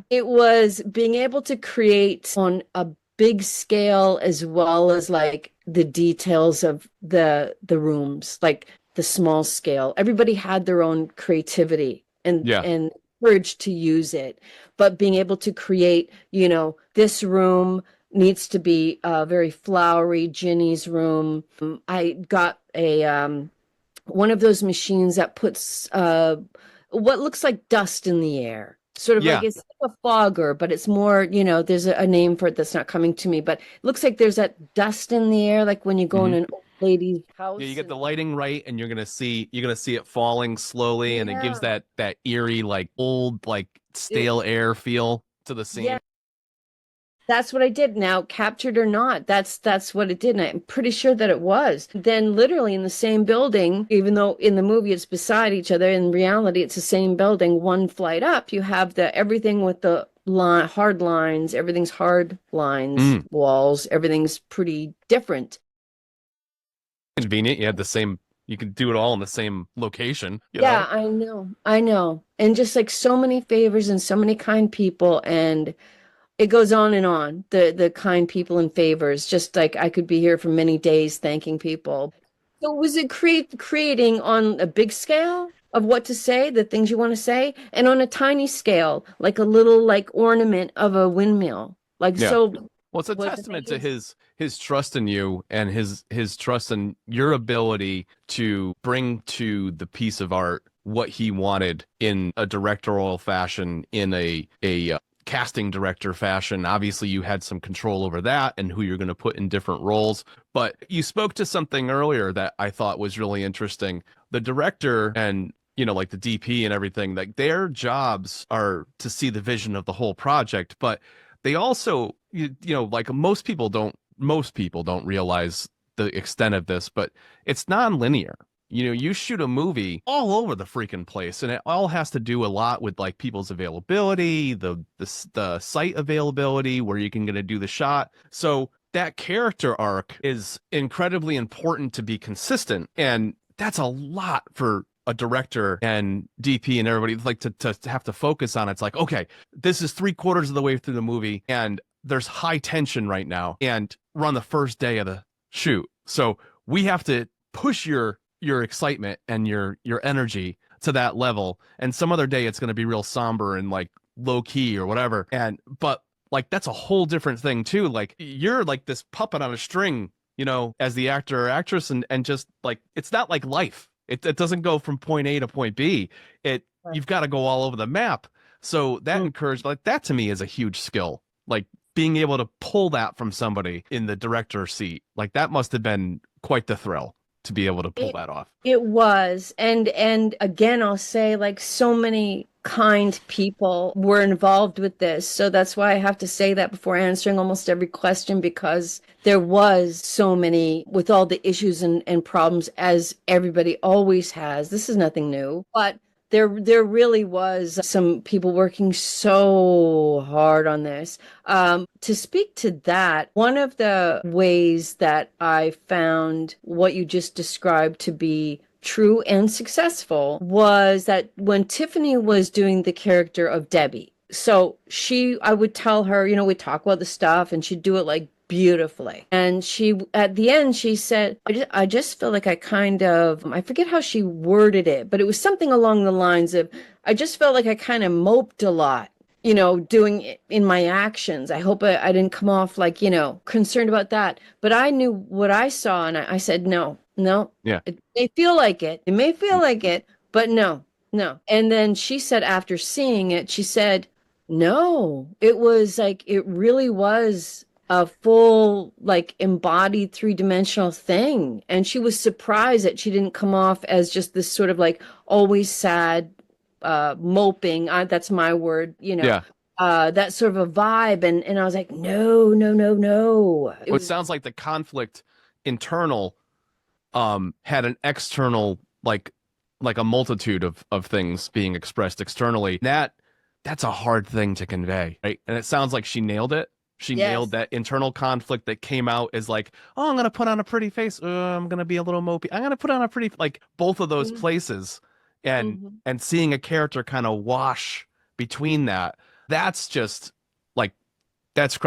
it was being able to create on a big scale, as well as like the details of the rooms, like the small scale. Everybody had their own creativity and courage to use it, but being able to create, this room needs to be very flowery. Ginny's room, I got a one of those machines that puts what looks like dust in the air, sort of like, it's like a fogger, but it's more, there's a name for it that's not coming to me, but it looks like there's that dust in the air, like when you go in an old lady's house. Yeah, you get the lighting right, and you're gonna see it falling slowly, and it gives that eerie, like old, like stale air feel to the scene. That's what I did. Now, captured or not, that's what it did. And I'm pretty sure that it was. Then literally in the same building, even though in the movie it's beside each other, in reality it's the same building, one flight up, you have everything with the hard lines, everything's hard lines, walls, everything's pretty different. Convenient. You had you could do it all in the same location. Yeah, I know. And just like so many favors and so many kind people, and it goes on and on, the kind people and favors, just like I could be here for many days thanking people. So was it creating on a big scale of what to say, the things you want to say, and on a tiny scale, like a little like ornament of a windmill. So well, it's a testament to his trust in you, and his trust in your ability to bring to the piece of art what he wanted in a directorial fashion, in a casting director fashion. Obviously you had some control over that and who you're going to put in different roles, but you spoke to something earlier that I thought was really interesting. The director and like the DP and everything, like their jobs are to see the vision of the whole project, but they also, like most people don't realize the extent of this, but it's non-linear. You shoot a movie all over the freaking place, and it all has to do a lot with like people's availability, the site availability, where you can get to do the shot. So that character arc is incredibly important to be consistent, and that's a lot for a director and DP and everybody like to have to focus on. It's like, okay, this is 3/4 of the way through the movie, and there's high tension right now, and we're on the first day of the shoot, so we have to push your excitement and your energy to that level, and some other day it's going to be real somber and like low key or whatever. But like that's a whole different thing too. Like you're like this puppet on a string, as the actor or actress, and just like it's not like life. It doesn't go from point A to point B. You've got to go all over the map. So that encouraged, like that to me is a huge skill. Like being able to pull that from somebody in the director seat, like that must have been quite the thrill to be able to pull that off. It was. And again, I'll say like so many kind people were involved with this. So that's why I have to say that before answering almost every question, because there was so many, with all the issues and problems, as everybody always has. This is nothing new, but there really was some people working so hard on this. To speak to that, one of the ways that I found what you just described to be true and successful was that when Tiffany was doing the character of Debbie, so I would tell her, you know, we'd talk about the stuff and she'd do it like beautifully. And she, at the end, she said, I just feel like I forget how she worded it, but it was something along the lines of, I just felt like I kind of moped a lot, you know, doing it in my actions. I hope I didn't come off like, you know, concerned about that. But I knew what I saw and I said, no, Yeah. it may feel like it. It may feel like it, but no. And then she said, after seeing it, she said, no, it was like, it really was a full, like, embodied three-dimensional thing. And she was surprised that she didn't come off as just this sort of like always sad, moping. That's my word, you know. Yeah. That sort of a vibe. And I was like, no. It sounds like the conflict internal had an external, like a multitude of things being expressed externally. That's a hard thing to convey, right? And it sounds like she nailed it. She nailed that internal conflict that came out as like, oh, I'm going to put on a pretty face. I'm going to be a little mopey. I'm going to put on a pretty, like both of those places and seeing a character kind of wash between that. That's just like,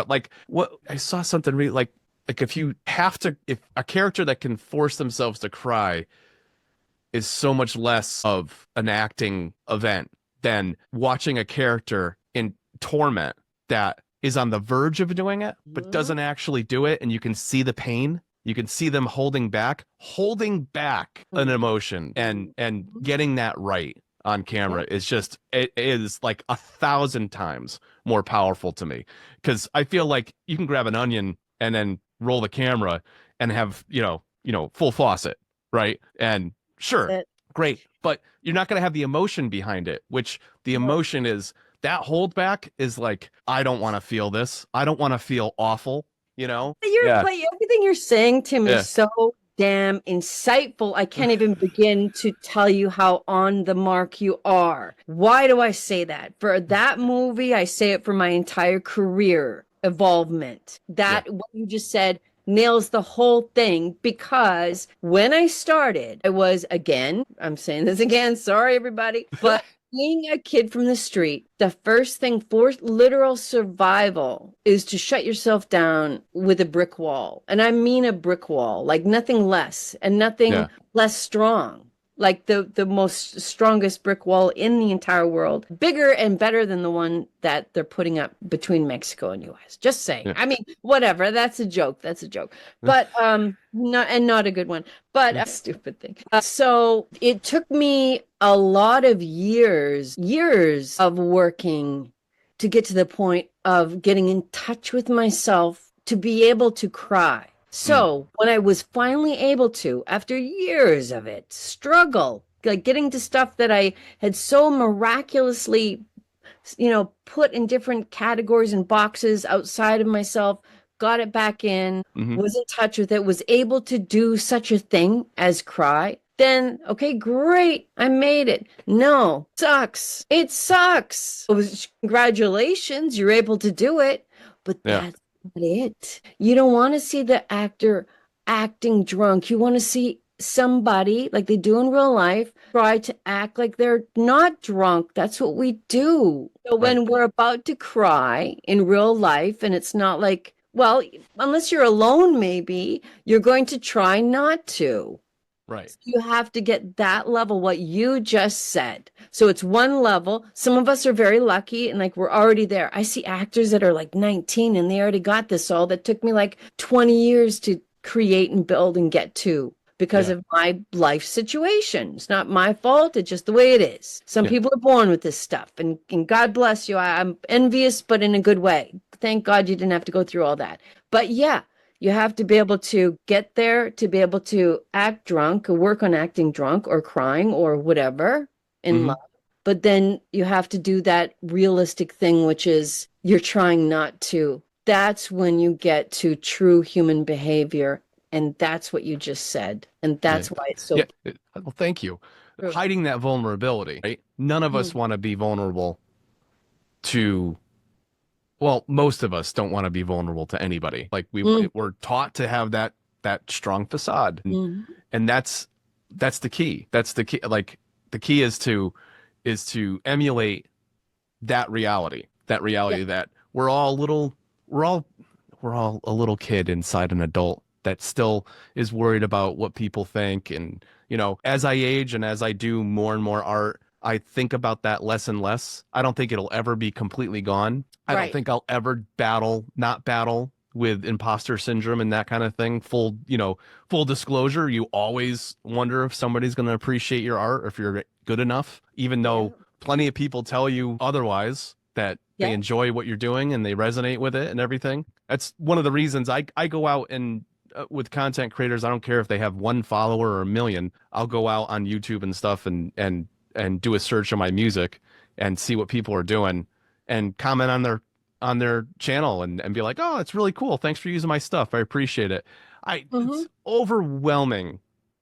like what I saw something really like if a character that can force themselves to cry is so much less of an acting event than watching a character in torment that is on the verge of doing it, but doesn't actually do it. And you can see the pain. You can see them holding back an emotion and getting that right on camera is just, it is like 1,000 times more powerful to me. Cause I feel like you can grab an onion and then roll the camera and have, you know, full faucet. Right. And sure, great. But you're not going to have the emotion behind it, which the emotion is, that holdback is like, I don't want to feel this. I don't want to feel awful, you know? But everything you're saying, Tim, is so damn insightful. I can't even begin to tell you how on the mark you are. Why do I say that? For that movie, I say it for my entire career evolvement. What you just said nails the whole thing, because when I started, I was, again, I'm saying this again, sorry everybody, but being a kid from the street, the first thing for literal survival is to shut yourself down with a brick wall. And I mean a brick wall, like nothing less and nothing less strong. Like the most strongest brick wall in the entire world, bigger and better than the one that they're putting up between Mexico and US. Just saying. I mean, whatever. That's a joke. But not a good one. But a stupid thing. So it took me a lot of years of working to get to the point of getting in touch with myself to be able to cry. So when I was finally able to, after years of it, struggle, like getting to stuff that I had so miraculously, you know, put in different categories and boxes outside of myself, got it back in, was in touch with it, was able to do such a thing as cry, then, okay, great, I made it. No, sucks. It sucks. Congratulations, you're able to do it, but that's it. You don't want to see the actor acting drunk. You want to see somebody, like they do in real life, try to act like they're not drunk. That's what we do. So when we're about to cry in real life, and it's not like, well, unless you're alone, maybe you're going to try not to. Right. So you have to get that level, what you just said. So it's one level. Some of us are very lucky and like we're already there. I see actors that are like 19 and they already got this all that took me like 20 years to create and build and get to because of my life situation. It's not my fault. It's just the way it is. Some people are born with this stuff and God bless you. I'm envious, but in a good way. Thank God you didn't have to go through all that. But you have to be able to get there, to be able to act drunk, or work on acting drunk or crying or whatever in love. But then you have to do that realistic thing, which is you're trying not to. That's when you get to true human behavior. And that's what you just said. And that's why it's so. Well, thank you. Hiding that vulnerability, right? None of us want to be vulnerable to. Well, most of us don't want to be vulnerable to anybody. Like we're taught to have that strong facade, and that's that's the key. That's the key. Like the key is to emulate that reality. That reality that we're all a little kid inside an adult that still is worried about what people think. And, you know, as I age and as I do more and more art, I think about that less and less. I don't think it'll ever be completely gone. I don't think I'll ever not battle with imposter syndrome and that kind of thing. Full disclosure, you always wonder if somebody's going to appreciate your art or if you're good enough, even though plenty of people tell you otherwise, that they enjoy what you're doing and they resonate with it and everything. That's one of the reasons I go out and with content creators, I don't care if they have 1 follower or 1 million, I'll go out on YouTube and stuff and do a search of my music and see what people are doing and comment on their channel and be like, oh, it's really cool. Thanks for using my stuff. I appreciate it. It's overwhelming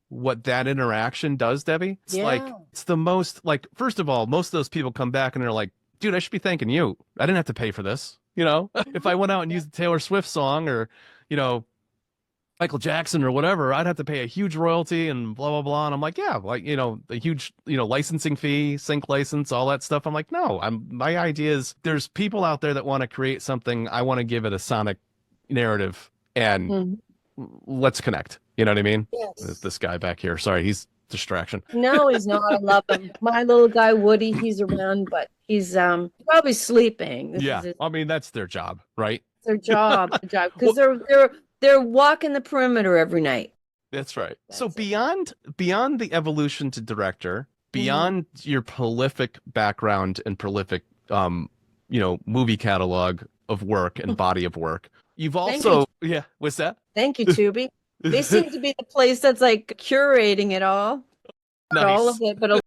what that interaction does, Debbie. It's like, it's the most, like, first of all, most of those people come back and they're like, dude, I should be thanking you. I didn't have to pay for this. You know, if I went out and used a Taylor Swift song or, you know, Michael Jackson or whatever, I'd have to pay a huge royalty and blah, blah, blah. And I'm like, yeah, like, you know, a huge, you know, licensing fee, sync license, all that stuff. I'm like, no, my idea is there's people out there that want to create something. I want to give it a sonic narrative and let's connect. You know what I mean? Yes. This guy back here. Sorry, he's distraction. No, he's not. I love him. My little guy, Woody, he's around, but he's probably sleeping. I mean, that's their job, right? Their job, because they're walking the perimeter every night. That's right. So beyond the evolution to director, beyond your prolific background and prolific movie catalog of work and body of work, you've also what's that? Thank you, Tubi. They seem to be the place that's like curating it all. Nice. All of it, but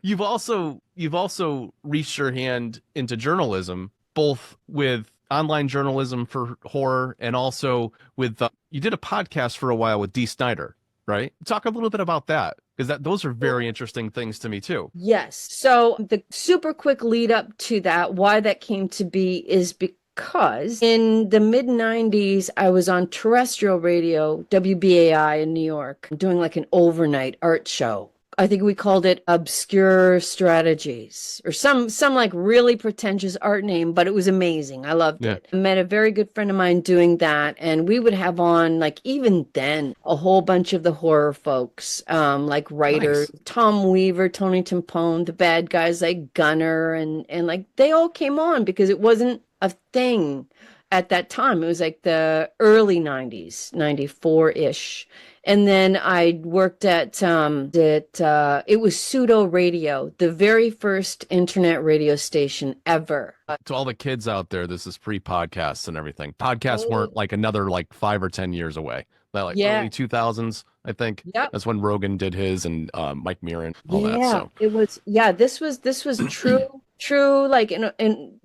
you've also reached your hand into journalism, both with online journalism for horror and also with you did a podcast for a while with Dee Snider, right? Talk a little bit about that, because those are very interesting things to me too. Yes. So the super quick lead up to that, why that came to be is because in the mid-90s, I was on terrestrial radio, WBAI in New York, doing like an overnight art show. I think we called it Obscure Strategies or some like really pretentious art name, but it was amazing. I loved it. I met a very good friend of mine doing that, and we would have on, like, even then, a whole bunch of the horror folks, like writers, nice. Tom Weaver, Tony Timpone, the bad guys like Gunner, and like they all came on because it wasn't a thing at that time. It was like the early 90s, 94-ish. And then I worked at it was Pseudo Radio, the very first internet radio station ever. To all the kids out there, this is pre-podcasts and everything. Podcasts weren't like another like 5 or 10 years away. Like early 2000s, I think. Yep. That's when Rogan did his and Mike Mirren, all that. So it was this was true, like, and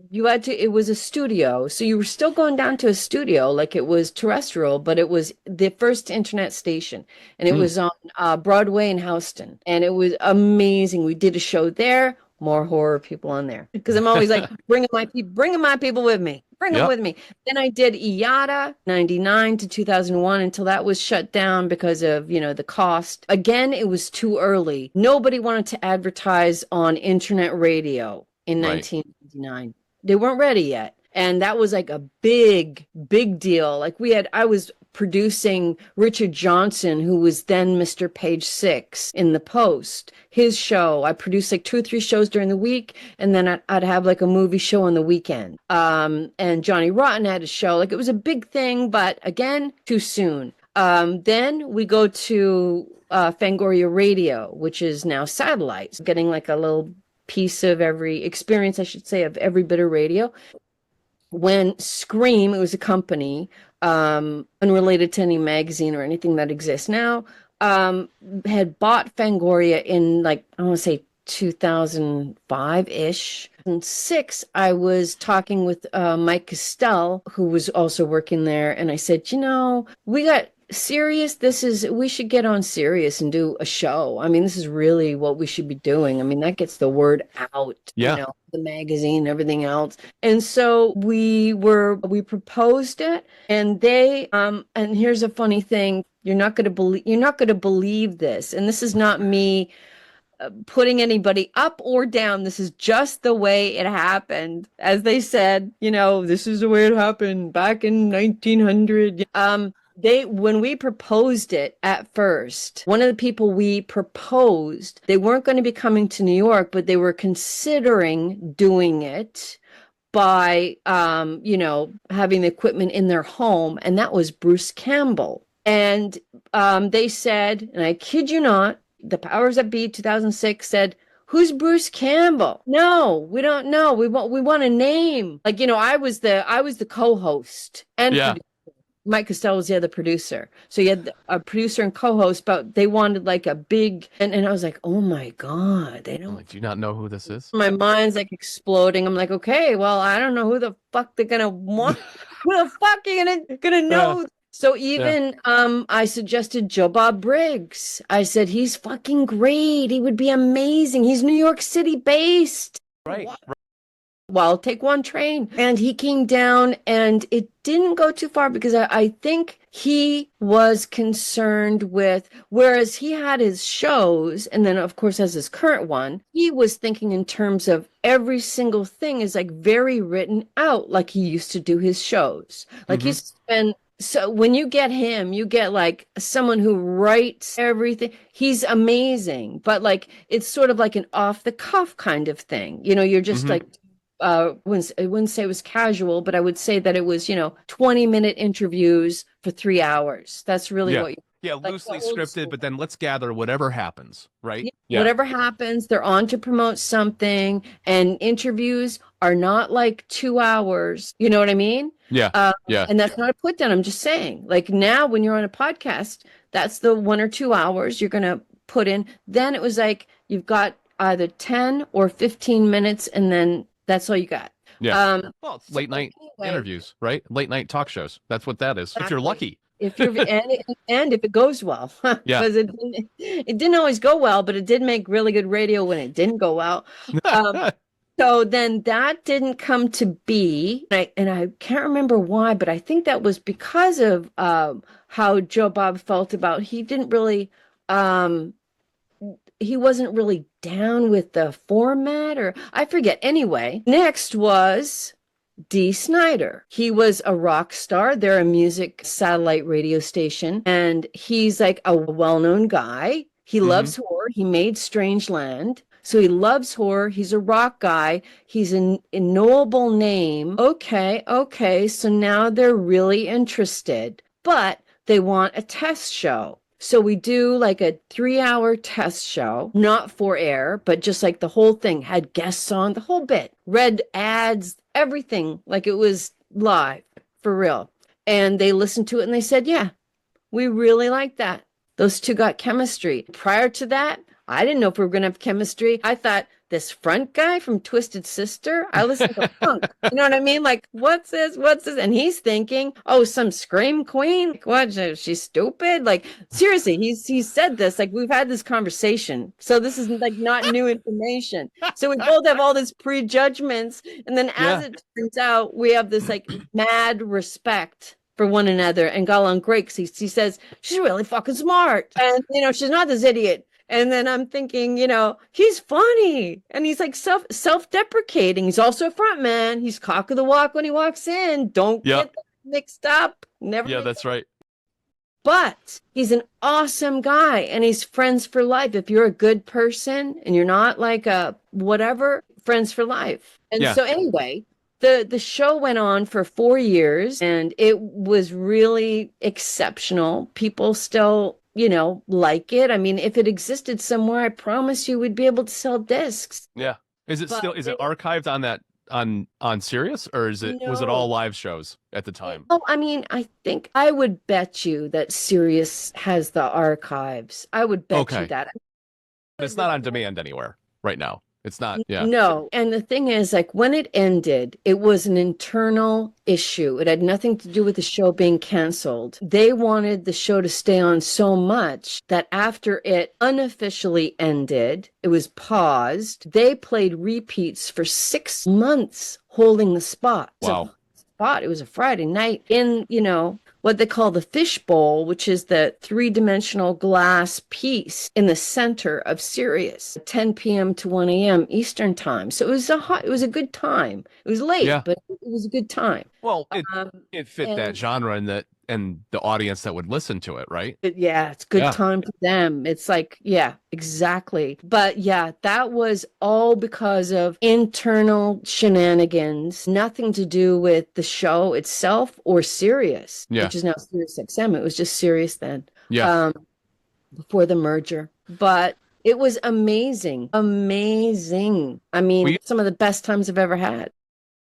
you had to, it was a studio, so you were still going down to a studio, like it was terrestrial, but it was the first internet station, and it was on Broadway in Houston, and it was amazing. We did a show there, more horror people on there, because I'm always like bringing my people with me. Bring them with me. Then I did IATA 99 to 2001 until that was shut down because of, the cost. Again, it was too early. Nobody wanted to advertise on internet radio in 1999. They weren't ready yet. And that was like a big, big deal. Like I was producing Richard Johnson, who was then Mr. Page 6 in the Post, his show. I produced like 2 or 3 shows during the week, and then I'd have like a movie show on the weekend. And Johnny Rotten had a show. Like, it was a big thing, but again, too soon. Then we go to Fangoria Radio, which is now satellite, getting like a little piece of every experience, I should say, of every bit of radio. When Scream, it was a company, unrelated to any magazine or anything that exists now, had bought Fangoria in, like, I want to say 2005-ish. In 2006, I was talking with Mike Costell, who was also working there, and I said, we got Sirius, we should get on Sirius and do a show. I mean, this is really what we should be doing. I mean, that gets the word out, Yeah. the magazine, everything else. And so we proposed it, and and here's a funny thing. You're not going to believe this. And this is not me putting anybody up or down. This is just the way it happened. As they said, this is the way it happened back in 1900. When we proposed it at first, one of the people we proposed, they weren't going to be coming to New York, but they were considering doing it by, having the equipment in their home. And that was Bruce Campbell. And they said, and I kid you not, the powers that be 2006 said, "Who's Bruce Campbell?" "No, we don't know. We want a name." Like, I was the co-host and producer. Mike Costello was the other producer. So you had a producer and co-host, but they wanted like a big, and I was like, oh my God, they don't. Do you not know who this is? My mind's like exploding. I'm like, okay, well, I don't know who the fuck they're gonna want. Who the fuck are you gonna know? So even I suggested Joe Bob Briggs. I said, he's fucking great. He would be amazing. He's New York City based. Right. Well, take one train. And he came down, and it didn't go too far because I think he was concerned with, whereas he had his shows, and then of course has his current one, he was thinking in terms of every single thing is like very written out, like he used to do his shows. Like he used to spend. So when you get him, you get like someone who writes everything. He's amazing, but like it's sort of like an off the cuff kind of thing. You're just like, I wouldn't say it was casual, but I would say that it was, 20-minute interviews for 3 hours. That's really what you. Yeah, like loosely scripted, but then let's gather whatever happens, right? Yeah. Whatever happens, they're on to promote something, and interviews are not like 2 hours. You know what I mean? Yeah. And that's not a put down. I'm just saying, like now when you're on a podcast, that's the 1 or 2 hours you're going to put in. Then it was like, you've got either 10 or 15 minutes, and then that's all you got. Yeah. Well, it's late night interviews, right? Late night talk shows. That's what that is. Exactly. If you're lucky. If you're and if it goes well, because it didn't always go well, but it did make really good radio when it didn't go well. So then that didn't come to be, and I can't remember why, but I think that was because of how Joe Bob felt about. He didn't really, he wasn't really down with the format, or I forget. Anyway, next was Dee Snider. He was a rock star. They're a music satellite radio station, and he's like a well-known guy. He loves horror. He made Strangeland. So he loves horror. He's a rock guy. He's a knowable name. Okay. So now they're really interested, but they want a test show. So we do like a 3-hour test show, not for air, but just like the whole thing, had guests on, the whole bit, read ads, everything, like it was live for real. And they listened to it and they said, yeah, we really like that. Those two got chemistry. Prior to that, I didn't know if we were going to have chemistry. I thought, this front guy from Twisted Sister, I listen to punk. You know what I mean? Like, what's this? And he's thinking, oh, some scream queen? Like, what? She's stupid? Like, seriously, he's said this. Like, we've had this conversation. So this is like not new information. So we both have all these prejudgments. And then as it turns out, we have this like mad respect for one another and got along great. He says, she's really fucking smart. And, she's not this idiot. And then I'm thinking, he's funny, and he's like self-deprecating. He's also a front man. He's cock of the walk when he walks in. Don't get that mixed up. Never. Yeah, that's right. But he's an awesome guy, and he's friends for life. If you're a good person and you're not like a whatever, friends for life. And so anyway, the show went on for 4 years, and it was really exceptional. People still like it. I mean, if it existed somewhere, I promise you we'd be able to sell discs. Yeah. Is it archived on that on Sirius, or was it all live shows at the time? Oh, I mean, I would bet you that Sirius has the archives. I would bet you that. But it's not on demand anywhere right now. It's not. Yeah. No. And the thing is, like, when it ended, it was an internal issue. It had nothing to do with the show being canceled. They wanted the show to stay on so much that after it unofficially ended, it was paused. They played repeats for 6 months holding the spot. Wow. It was a Friday night in, what they call the fishbowl, which is the three-dimensional glass piece in the center of Sirius, 10 p.m. to 1 a.m. Eastern time. So it was a good time. It was late, Yeah. but it was a good time. Well, it fit that genre and the audience that would listen to it, right? Yeah, it's good time for them. It's like, yeah, exactly. But yeah, that was all because of internal shenanigans, nothing to do with the show itself or Sirius, which is now Sirius XM. It was just Sirius then. Yeah. Before the merger. But it was amazing. Amazing. I mean, some of the best times I've ever had.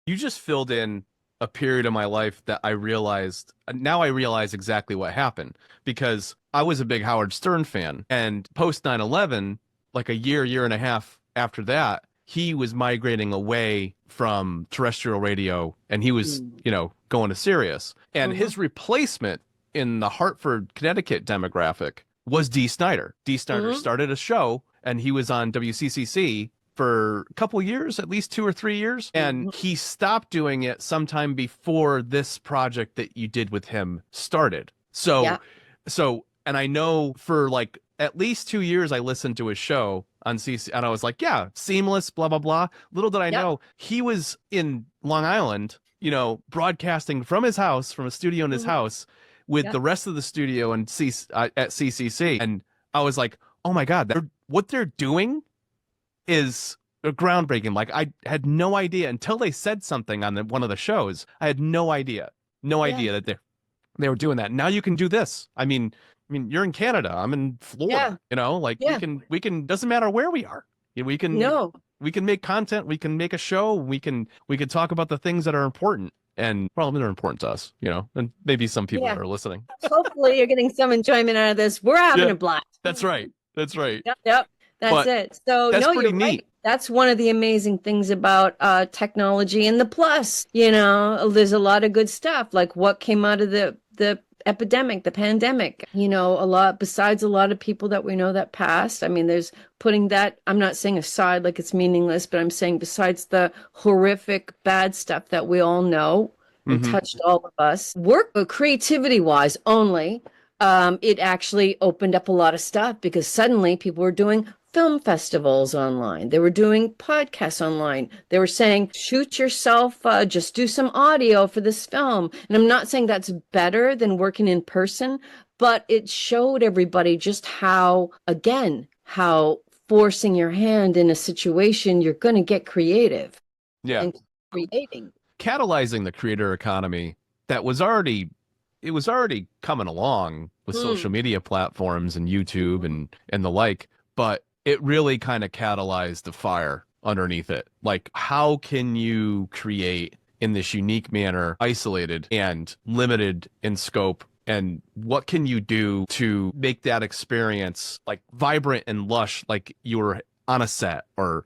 You just filled in a period of my life that I realized exactly what happened, because I was a big Howard Stern fan, and post 9/11, like a year and a half after that, he was migrating away from terrestrial radio and he was, going to Sirius. And his replacement in the Hartford, Connecticut demographic was Dee Snider. Dee Snider started a show and he was on WCCC for a couple years, at least 2 or 3 years. And he stopped doing it sometime before this project that you did with him started. So, and I know for like at least 2 years, I listened to his show on CC and I was like, yeah, seamless, blah, blah, blah. Little did I know he was in Long Island, broadcasting from his house, from a studio in his house with the rest of the studio and at CCC. And I was like, oh my God, what they're doing is groundbreaking. Like, I had no idea until they said something on one of the shows. I had no idea that they were doing that. Now you can do this. I mean, you're in Canada. I'm in Florida. We can. Doesn't matter where we are. We can make content. We can make a show. We can talk about the things that are important. And probably they're important to us, and maybe some people that are listening. Hopefully you're getting some enjoyment out of this. We're having a blast. That's right. Yep. That's it. So that's pretty you're neat. Right. That's one of the amazing things about technology. And the plus, there's a lot of good stuff. Like what came out of the epidemic, the pandemic, besides a lot of people that we know that passed. I mean, there's putting that, I'm not saying aside like it's meaningless, but I'm saying besides the horrific bad stuff that we all know and touched all of us, creativity wise only, it actually opened up a lot of stuff because suddenly people were doing film festivals online. They were doing podcasts online. They were saying, shoot yourself, just do some audio for this film. And I'm not saying that's better than working in person, but it showed everybody just how forcing your hand in a situation, you're going to get creative. Yeah. And creating. Catalyzing the creator economy that was already coming along with social media platforms and YouTube and the like, but it really kind of catalyzed the fire underneath it. Like, how can you create in this unique manner, isolated and limited in scope? And what can you do to make that experience like vibrant and lush, like you were on a set or,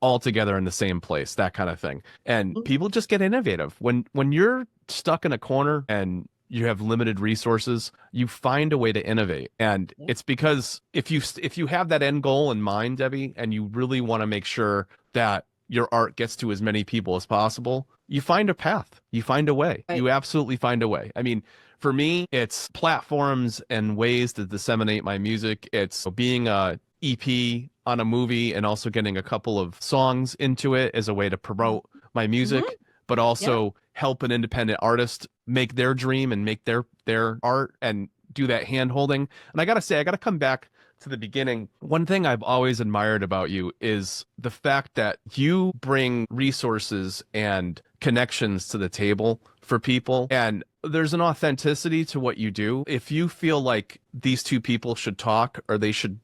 all together in the same place, that kind of thing. And people just get innovative. When you're stuck in a corner and you have limited resources, you find a way to innovate. And it's because if you have that end goal in mind, Debbie, and you really want to make sure that your art gets to as many people as possible, you find a path, you find a way. Right. You absolutely find a way. I mean, for me, it's platforms and ways to disseminate my music. It's being a EP on a movie and also getting a couple of songs into it as a way to promote my music, but also help an independent artist make their dream and make their art and do that hand holding. And I gotta say, I gotta come back to the beginning. One thing I've always admired about you is the fact that you bring resources and connections to the table for people. And there's an authenticity to what you do. If you feel like these two people should talk or they should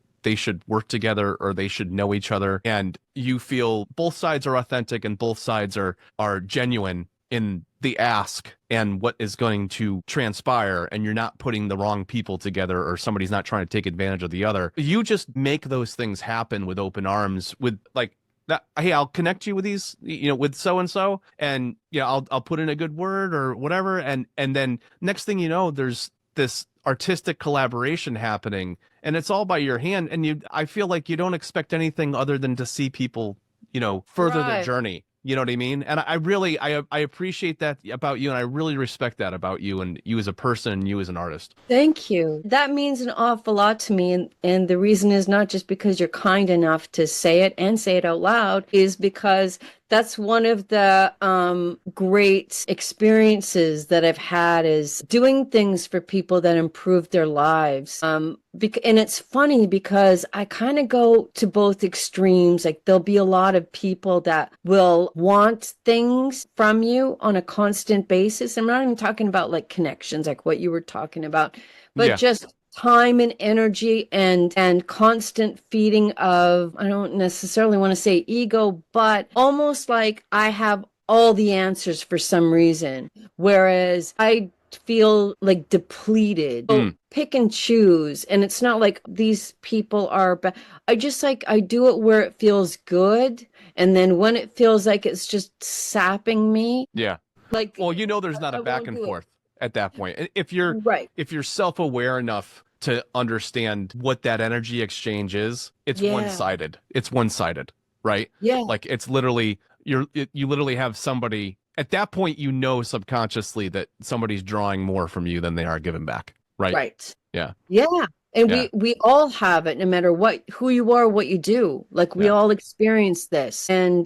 work together or they should know each other, and you feel both sides are authentic and both sides are genuine in the ask and what is going to transpire, and you're not putting the wrong people together or somebody's not trying to take advantage of the other, you just make those things happen with open arms, with like that, hey, I'll connect you with these, with so and so, and I'll put in a good word or whatever, and then next thing you know, there's this artistic collaboration happening, and it's all by your hand, and I feel like you don't expect anything other than to see people, further their journey. You know what I mean? And I really, I appreciate that about you, and I really respect that about you and you as a person and you as an artist. Thank you. That means an awful lot to me. And the reason is not just because you're kind enough to say it and say it out loud, is because that's one of the great experiences that I've had, is doing things for people that improve their lives. And it's funny because I kind of go to both extremes. Like, there'll be a lot of people that will want things from you on a constant basis. I'm not even talking about like connections, like what you were talking about, but just time and energy and constant feeding of, I don't necessarily want to say ego, but almost like I have all the answers for some reason, whereas I feel like depleted. So pick and choose, and it's not like these people are I just, like, I do it where it feels good, and then when it feels like it's just sapping me, like, well, there's not a back and forth at that point. If you're self-aware enough to understand what that energy exchange is, it's one-sided. It's one-sided, right? Yeah. Like, it's literally, you literally have somebody at that point, subconsciously that somebody's drawing more from you than they are giving back, right? Right. Yeah. Yeah. And we all have it, no matter who you are, what you do. Like, we all experience this. And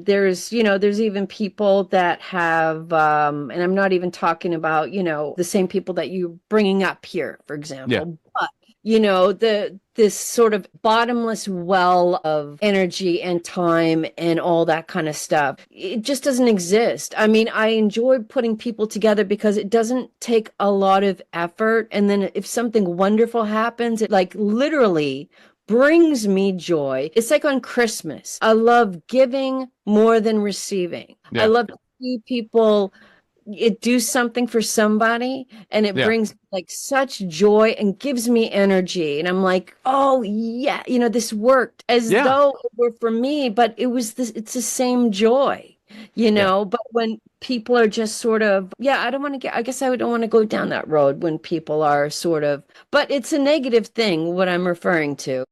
there's even people that have, and I'm not even talking about, the same people that you're bringing up here, for example. But this sort of bottomless well of energy and time and all that kind of stuff, it just doesn't exist. I mean, I enjoy putting people together because it doesn't take a lot of effort. And then if something wonderful happens, it, like, literally brings me joy. It's like on Christmas. I love giving more than receiving. I love to see people do something for somebody, and it brings like such joy and gives me energy, and I'm like, oh yeah, this worked, as though it were for me, but it's the same joy, but when people are just sort of, I don't want to I guess I don't want to go down that road when people are sort of, but it's a negative thing, what I'm referring to.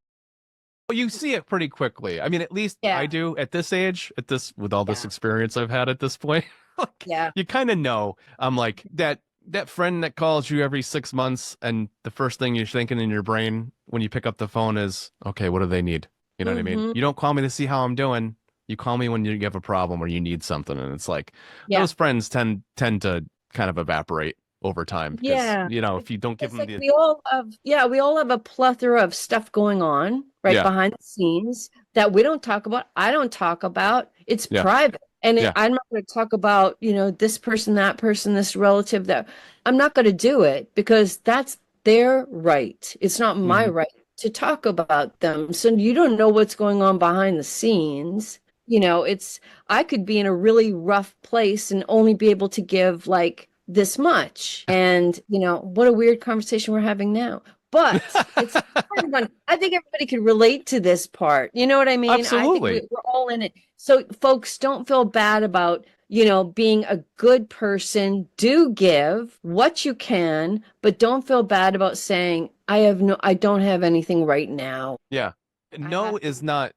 Well, you see it pretty quickly. I mean, at least I do at this age, with all this experience I've had at this point. Like, you kind of know. I'm like that friend that calls you every 6 months, and the first thing you're thinking in your brain when you pick up the phone is, okay, what do they need? You know what I mean? You don't call me to see how I'm doing. You call me when you have a problem or you need something, and it's like those friends tend to kind of evaporate over time. Because, if you don't give them we all have a plethora of stuff going on behind the scenes that we don't talk about. I don't talk about. It's private. And I'm not going to talk about, this person, that person, this relative, that I'm not going to do it, because that's their right. It's not my right to talk about them. So you don't know what's going on behind the scenes. I could be in a really rough place and only be able to give like this much. And, what a weird conversation we're having now. But it's kind of fun. I think everybody could relate to this part. You know what I mean? Absolutely. I think we're all in it. So folks, don't feel bad about, being a good person. Do give what you can, but don't feel bad about saying, I don't have anything right now. Yeah. No is not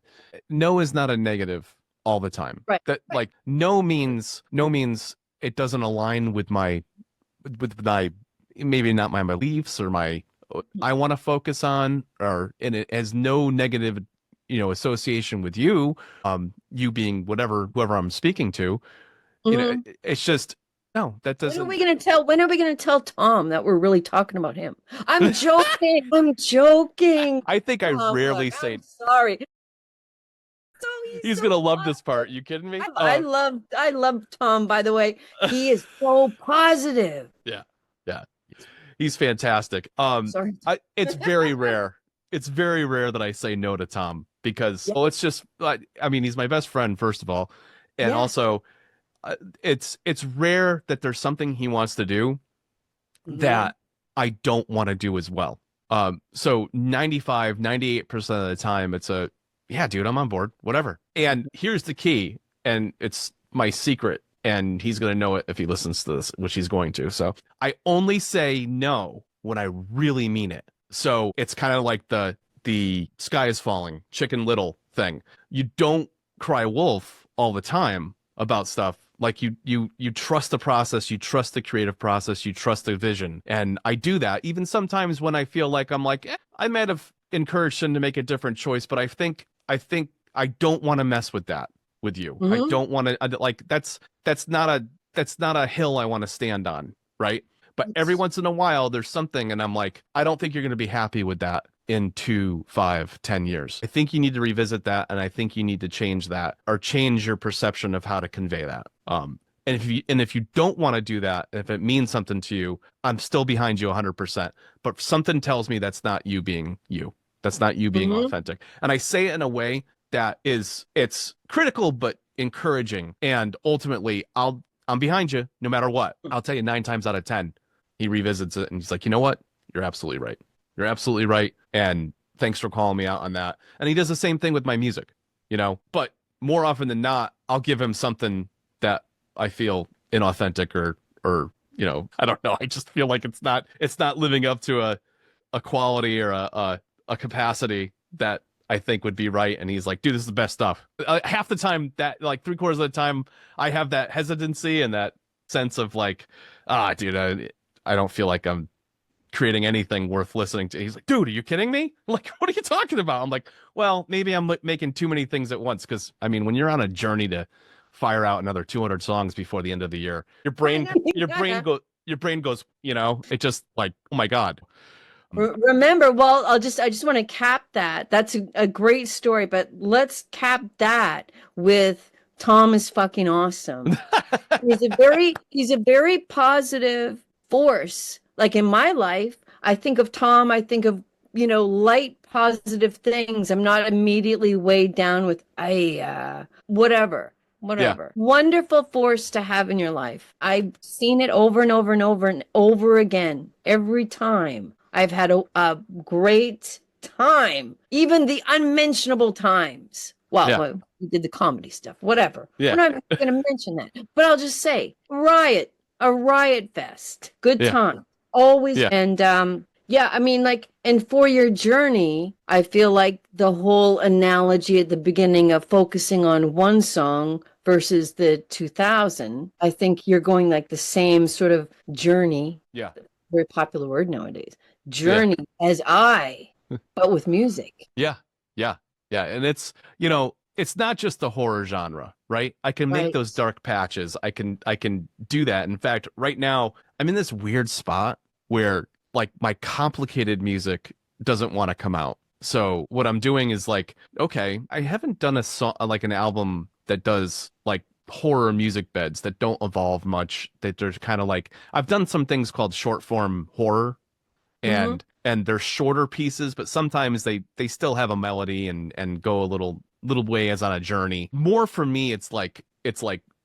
a negative all the time. Right. That like no means it doesn't align with my maybe not my beliefs or my I want to focus on, and it has no negative, association with you, you being whoever I'm speaking to. It's just, no, that doesn't. When are we going to tell Tom that we're really talking about him? I'm joking. I'm joking. I think I rarely say. I'm sorry. He's so gonna love this part. You kidding me? I love Tom, by the way. He is so positive. Yeah. He's fantastic. Sorry. It's very rare. It's very rare that I say no to Tom, because it's just, I mean, he's my best friend, first of all, and also it's rare that there's something he wants to do that I don't want to do as well. So 98% of the time, yeah, dude, I'm on board, whatever. And here's the key, and it's my secret, and he's going to know it if he listens to this, which he's going to. So I only say no when I really mean it. So it's kind of like the sky is falling, Chicken Little thing. You don't cry wolf all the time about stuff. Like you trust the process, you trust the creative process, you trust the vision. And I do that even sometimes when I feel like I'm like, I might have encouraged him to make a different choice, but I think I don't want to mess with that with you. I don't want to like that's not a hill I want to stand on, right? But every once in a while there's something and I'm like, I don't think you're going to be happy with that in 2, 5, 10 years. I think you need to revisit that, and I think you need to change that or change your perception of how to convey that. And if you don't want to do that, if it means something to you, I'm still behind you 100%. But something tells me that's not you being you. That's not you being authentic. And I say it in a way that it's critical but encouraging. And ultimately, I'm behind you no matter what. I'll tell you 9 times out of 10, he revisits it and he's like, you know what? You're absolutely right. You're absolutely right. And thanks for calling me out on that. And he does the same thing with my music, you know, but more often than not, I'll give him something that I feel inauthentic or, you know, I don't know. I just feel like it's not living up to a quality or a capacity that I think would be right. And he's like, dude, this is the best stuff. Half the time that like 3/4 of the time I have that hesitancy and that sense of like, dude, I don't feel like I'm creating anything worth listening to. He's like, dude, are you kidding me? Like, what are you talking about? I'm like, well, maybe I'm making too many things at once. Cause I mean, when you're on a journey to fire out another 200 songs before the end of the year, your brain goes, you know, it just like, oh my God. Remember, well, I just want to cap that. That's a great story, but let's cap that with Tom is fucking awesome. he's a very positive force. Like in my life, I think of Tom, I think of, you know, light positive things. I'm not immediately weighed down with, whatever. Yeah. Wonderful force to have in your life. I've seen it over and over and over and over again. Every time I've had a great time, even the unmentionable times. Well, we did the comedy stuff, whatever. Yeah. We're not even going to mention that. But I'll just say, a riot fest. Good time. Always. Yeah. And I mean, like, and for your journey, I feel like the whole analogy at the beginning of focusing on one song versus the 2000, I think you're going like the same sort of journey. Yeah. Very popular word nowadays. Journey as but with music. Yeah. And it's, you know, it's not just the horror genre, right? I can make those dark patches. I can do that. In fact, right now I'm in this weird spot where like my complicated music doesn't want to come out. So what I'm doing is like, okay, I haven't done a song like an album that does like horror music beds that don't evolve much, that there's kind of like, I've done some things called short form horror and they're shorter pieces, but sometimes they still have a melody and go a little way as on a journey. More for me, it's like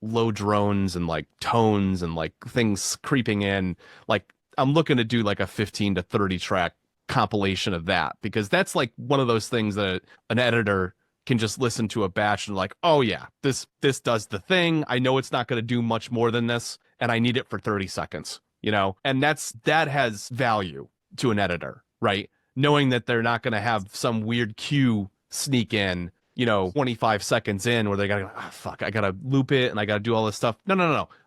low drones and like tones and like things creeping in. Like I'm looking to do like a 15 to 30 track compilation of that, because that's like one of those things that an editor can just listen to a batch and like, oh yeah, this does the thing. I know it's not going to do much more than this, and I need it for 30 seconds, you know? And that has value to an editor, right? Knowing that they're not going to have some weird cue sneak in, you know, 25 seconds in where they got to go, oh, fuck, I got to loop it and I got to do all this stuff. No.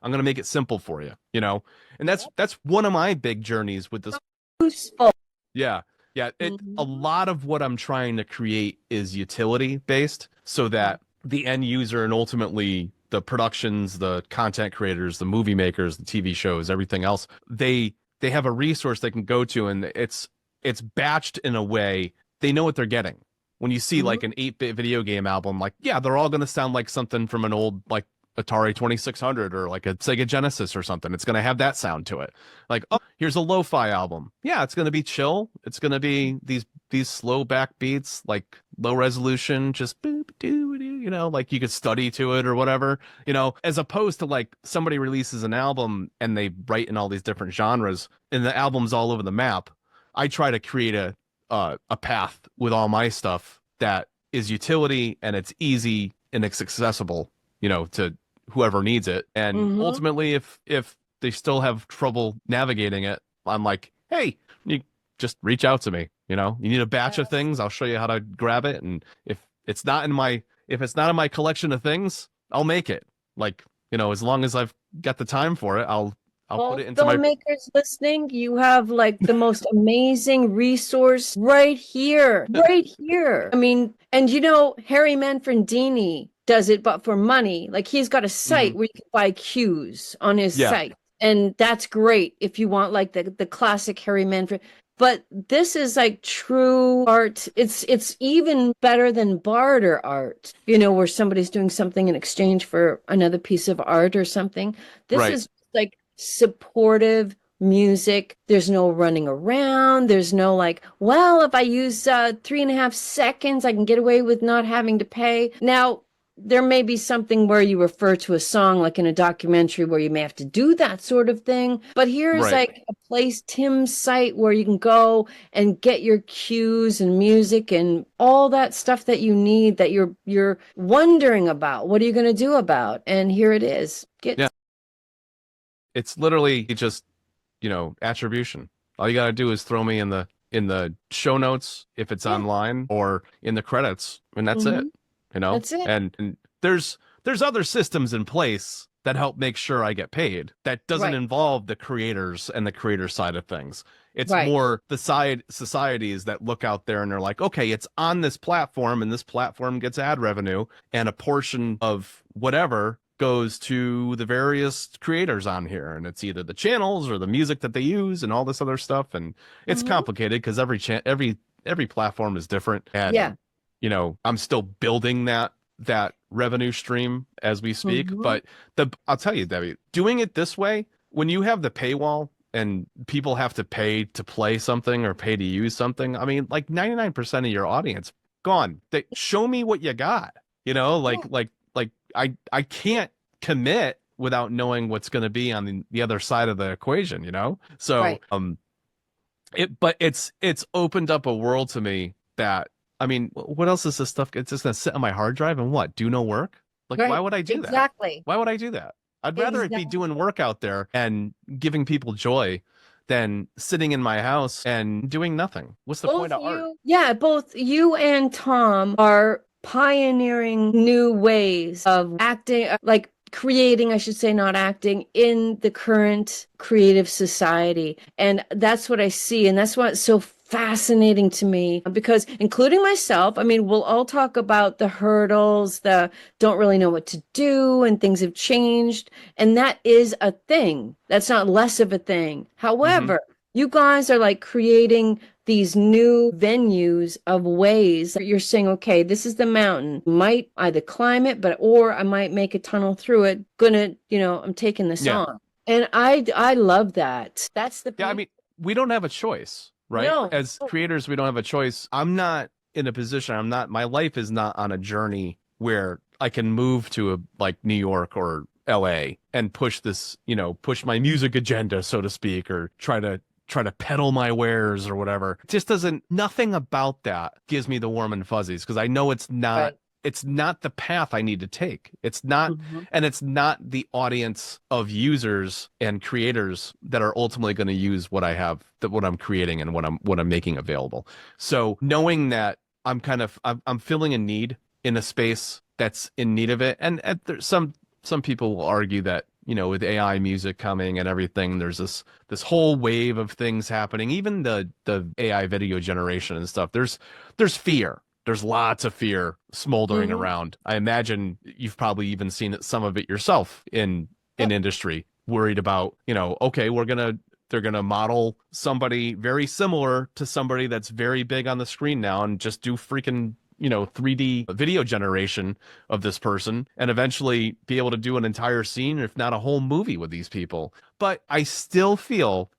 I'm going to make it simple for you, you know? And that's one of my big journeys with this. Useful. Yeah. A lot of what I'm trying to create is utility based, so that the end user and ultimately the productions, the content creators, the movie makers, the TV shows, everything else, they have a resource they can go to, and it's batched in a way they know what they're getting. When you see like an 8-bit video game album, like, yeah, they're all going to sound like something from an old like Atari 2600 or like a Sega Genesis or something. It's going to have that sound to it. Like, oh, here's a lo-fi album. Yeah, it's going to be chill. It's going to be these slow back beats, like low resolution, just boop, doo, you know, like you could study to it or whatever, you know, as opposed to like somebody releases an album and they write in all these different genres and the album's all over the map. I try to create a path with all my stuff that is utility and it's easy and it's accessible, you know, to whoever needs it. And ultimately, if they still have trouble navigating it, I'm like, hey, you just reach out to me. You know, you need a batch of things, I'll show you how to grab it. And if it's not in my collection of things, I'll make it. Like, you know, as long as I've got the time for it, I'll put it into my filmmakers listening. You have like the most amazing resource right here, right here. I mean, and you know, Harry Manfredini does it, but for money. Like he's got a site where you can buy cues on his site, and that's great if you want like the classic Harry Manfred. But this is like true art. It's even better than barter art, you know, where somebody's doing something in exchange for another piece of art or something. This is like supportive music. There's no running around. There's no like, well, if I use 3.5 seconds, I can get away with not having to pay. Now, there may be something where you refer to a song like in a documentary where you may have to do that sort of thing. But here's like a place, Tim's site, where you can go and get your cues and music and all that stuff that you need that you're wondering about. What are you going to do about? And here it is. It's literally just, you know, attribution. All you got to do is throw me in the show notes if it's online or in the credits, and that's it. You know, that's it. And there's other systems in place that help make sure I get paid. That doesn't involve the creators and the creator side of things. It's more the societies that look out there and they're like, okay, it's on this platform and this platform gets ad revenue and a portion of whatever goes to the various creators on here, and it's either the channels or the music that they use and all this other stuff. And it's complicated because every platform is different. And you know, I'm still building that revenue stream as we speak. But I'll tell you, Debbie, doing it this way, when you have the paywall and people have to pay to play something or pay to use something, I mean, like 99% of your audience gone. They show me what you got. You know, like I can't commit without knowing what's going to be on the other side of the equation, you know? So, but it's opened up a world to me that, I mean, what else is this stuff? It's just going to sit on my hard drive and what? Do no work? Like, why would I do that? Exactly. Why would I do that? I'd rather it be doing work out there and giving people joy than sitting in my house and doing nothing. What's the point of art? Yeah, both you and Tom are pioneering new ways of acting, like creating, I should say, not acting, in the current creative society. And that's what I see. And that's what's so fascinating to me, because including myself, I mean, we'll all talk about the hurdles, the don't really know what to do, and things have changed. And that is a thing. That's not less of a thing. However, you guys are like creating these new venues of ways that you're saying, okay, this is the mountain. Might either climb it, or I might make a tunnel through it. I'm taking this on. And I love that. That's the I mean, we don't have a choice, right? No. As creators, we don't have a choice. I'm not in a position, my life is not on a journey where I can move to like New York or LA and push my music agenda, so to speak, or try to peddle my wares or whatever. It just nothing about that gives me the warm and fuzzies, because I know it's not the path I need to take. It's not, and it's not the audience of users and creators that are ultimately going to use what I have, what I'm creating and what I'm making available. So knowing that I'm filling a need in a space that's in need of it. And there's some people will argue that, you know, with AI music coming and everything, there's this whole wave of things happening. Even the AI video generation and stuff. There's fear. There's lots of fear smoldering around. I imagine you've probably even seen some of it yourself in industry, worried about, you know, okay, they're gonna model somebody very similar to somebody that's very big on the screen now and just do freaking, you know, 3D video generation of this person and eventually be able to do an entire scene, if not a whole movie with these people. But I still feel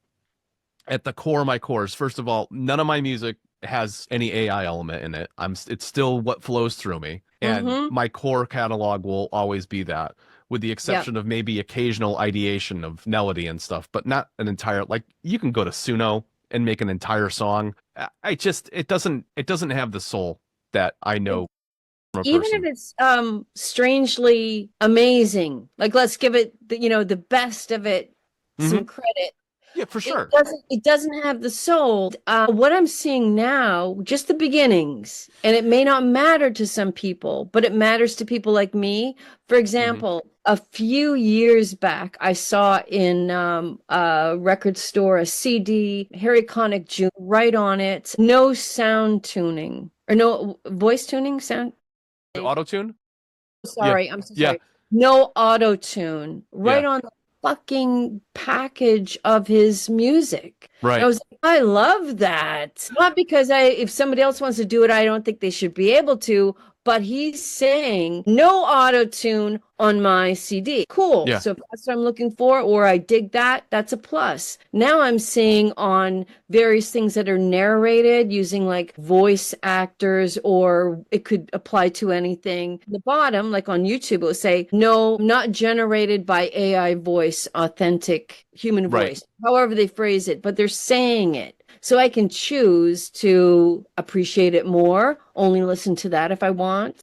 at the core of my course, first of all, none of my music has any AI element in it. It's still what flows through me. And my core catalog will always be that, with the exception of maybe occasional ideation of melody and stuff, but not an entire, like you can go to Suno and make an entire song. It doesn't have the soul that I know from a Even person. if it's strangely amazing, like let's give it the best of it some credit. Yeah, for sure. It doesn't have the soul. What I'm seeing now, just the beginnings, and it may not matter to some people, but it matters to people like me. For example, a few years back, I saw in a record store a CD, Harry Connick Jr. right on it, no sound tuning or no voice tuning sound. Auto tune? Yeah. Sorry, I'm so Yeah. sorry. No auto tune right Yeah. on the fucking package of his music. And Right. I was like, I love that. Not because if somebody else wants to do it, I don't think they should be able to, but he's saying no auto tune on my CD. Cool. Yeah. So if that's what I'm looking for, or I dig that, that's a plus. Now I'm seeing on various things that are narrated using like voice actors, or it could apply to anything. The bottom, like on YouTube, it will say, no, not generated by AI voice, authentic human Right. voice, however they phrase it, but they're saying it. So I can choose to appreciate it more, only listen to that if I want.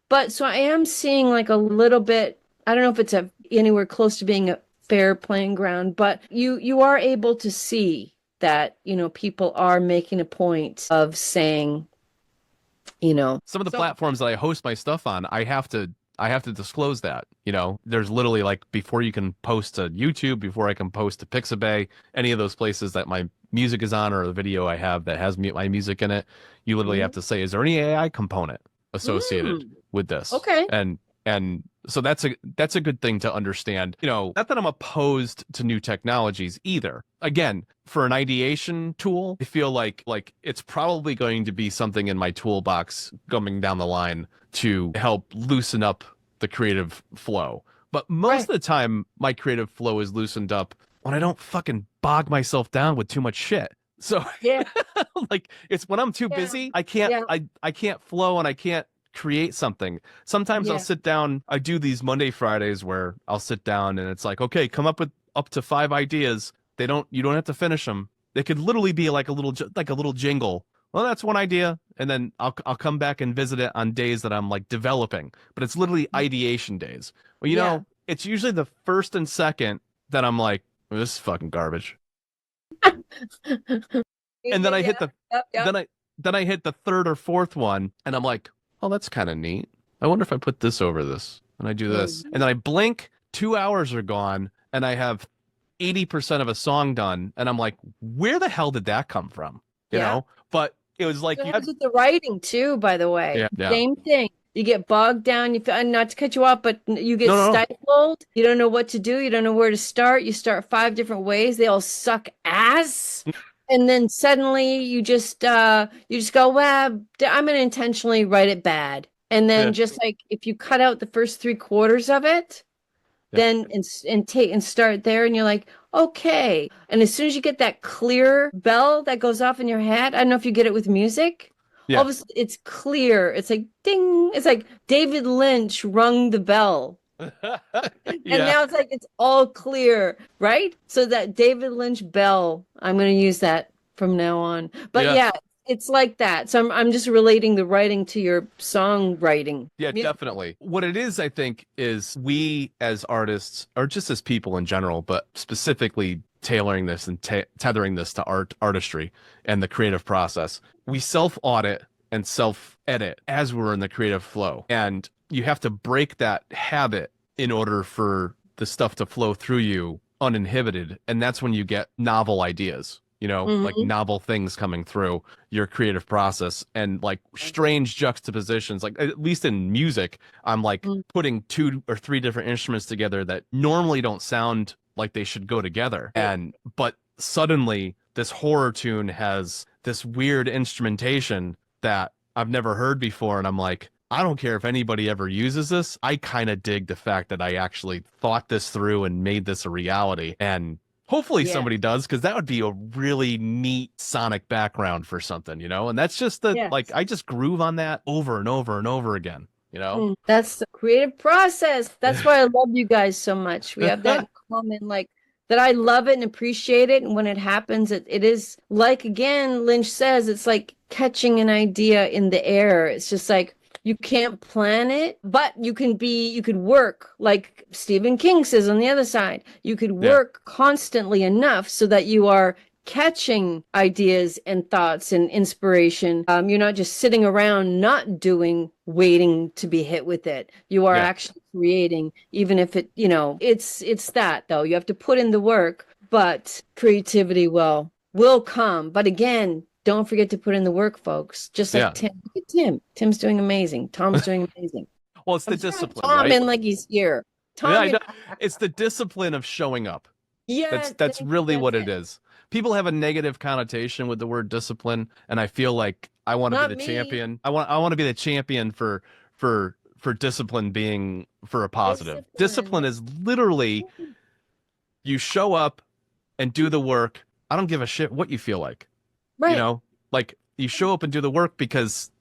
But so I am seeing like a little bit, I don't know if it's anywhere close to being a fair playing ground, but you are able to see that, people are making a point of saying, some of the platforms that I host my stuff on, I have to disclose that, there's literally like before you can post to YouTube, before I can post to Pixabay, any of those places that my music is on or the video I have that has my music in it, you literally have to say, is there any AI component associated with this? Okay. And so that's a good thing to understand. Not that I'm opposed to new technologies either. Again, for an ideation tool, I feel like it's probably going to be something in my toolbox coming down the line to help loosen up the creative flow. But most of the time, my creative flow is loosened up when I don't fucking bog myself down with too much shit. So Yeah. like it's when I'm too busy, I can't I can't flow and I can't create something. Sometimes I'll sit down, I do these Monday Fridays where I'll sit down and it's like, okay, come up with up to 5 ideas. You don't have to finish them. They could literally be like a little jingle. Well, that's one idea, and then I'll come back and visit it on days that I'm like developing, but it's literally ideation days. Well, it's usually the first and second that I'm like, oh, this is fucking garbage. And then I hit then I hit the third or fourth one and I'm like, oh, that's kind of neat. I wonder if I put this over this and I do this. And then I blink, 2 hours are gone and I have 80% of a song done. And I'm like, where the hell did that come from? You know? But it was like, it happens with the writing too, by the way. Yeah. Same thing. You get bogged down. Not to cut you off, but you get stifled. You don't know what to do. You don't know where to start. You start 5 different ways. They all suck ass. And then suddenly you just go, well, I'm going to intentionally write it bad. And then just like if you cut out the first 3/4 of it, then and start there, and you're like, okay. And as soon as you get that clear bell that goes off in your head, I don't know if you get it with music. All of a sudden, it's clear. It's like ding. It's like David Lynch rung the bell. And now it's like it's all clear, right? So that David Lynch bell, I'm going to use that from now on. But it's like that. So I'm just relating the writing to your songwriting. Yeah, definitely. What it is, I think, is we as artists, or just as people in general, but specifically tailoring this and tethering this to artistry and the creative process, we self-audit and self-edit as we're in the creative flow. And you have to break that habit in order for the stuff to flow through you uninhibited. And that's when you get novel ideas, like novel things coming through your creative process, and like strange juxtapositions. Like at least in music, I'm like putting 2 or 3 different instruments together that normally don't sound like they should go together. But suddenly this horror tune has this weird instrumentation that I've never heard before. And I'm like, I don't care if anybody ever uses this. I kind of dig the fact that I actually thought this through and made this a reality. And hopefully somebody does, because that would be a really neat sonic background for something, And that's just like, I just groove on that over and over and over again, That's the creative process. That's why I love you guys so much. We have that common, like, that I love it and appreciate it. And when it happens, it is like, again, Lynch says, it's like catching an idea in the air. It's just like, You can't plan it, but you could work, like Stephen King says on the other side. You could work constantly enough so that you are catching ideas and thoughts and inspiration. You're not just sitting around not doing, waiting to be hit with it. You are actually creating, even if it, it's that though. You have to put in the work, but creativity will come. But again, don't forget to put in the work, folks. Just like Tim. Look at Tim. Tim's doing amazing. Tom's doing amazing. Well, it's the discipline, Tom right? in like he's here. Tom it's the discipline of showing up. Yes, that's really what it is. People have a negative connotation with the word discipline, and I feel like I want to be the champion. I want to be the champion for discipline being for a positive. Discipline is literally you show up and do the work. I don't give a shit what you feel like. Right. You know, like you show up and do the work because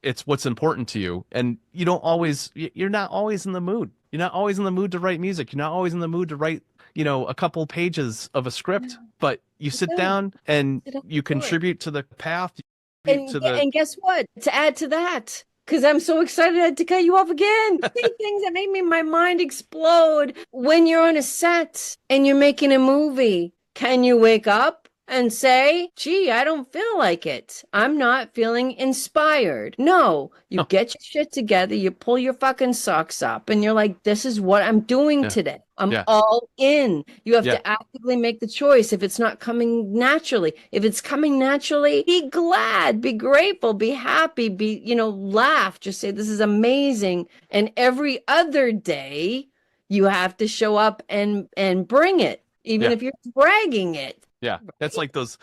it's what's important to you, and you're not always in the mood. You're not always in the mood to write music. You're not always in the mood to write, a couple pages of a script, but you sit down and you contribute to the path. And guess what? To add to that, because I'm so excited I had to cut you off again. Things that made my mind explode. When you're on a set and you're making a movie, can you wake up and say, gee, I don't feel like it. I'm not feeling inspired. No, you get your shit together, you pull your fucking socks up, and you're like, this is what I'm doing today. I'm all in. You have to actively make the choice if it's not coming naturally. If it's coming naturally, be glad, be grateful, be happy, laugh. Just say, this is amazing. And every other day, you have to show up and bring it, even if you're bragging it. Yeah, that's like those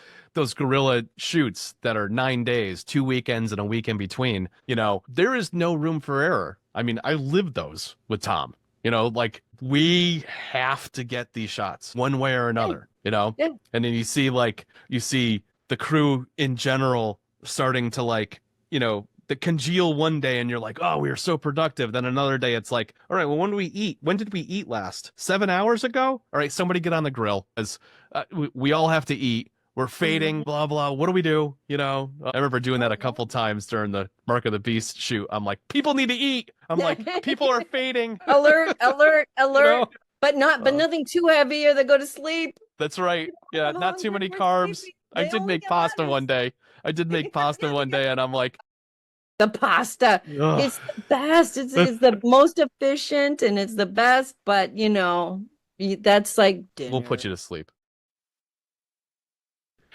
guerrilla shoots that are 9 days, 2 weekends, and a week in between. There is no room for error. I mean, I lived those with Tom. Like we have to get these shots one way or another. And then you see the crew in general starting to the congeal one day, and you're like, oh, we are so productive. Then another day, it's like, all right, well, when do we eat? When did we eat last? 7 hours ago? All right, somebody get on the grill, as we all have to eat. We're fading, blah, blah. What do we do? I remember doing that a couple times during the Mark of the Beast shoot. I'm like, people need to eat. I'm like, people are fading. Alert. But nothing too heavy or they go to sleep. That's right. Yeah, not too many carbs. I did make pasta one day. And I'm like, the pasta. Ugh. It's the best. It's the most efficient and it's the best, but that's like dinner. We'll put you to sleep.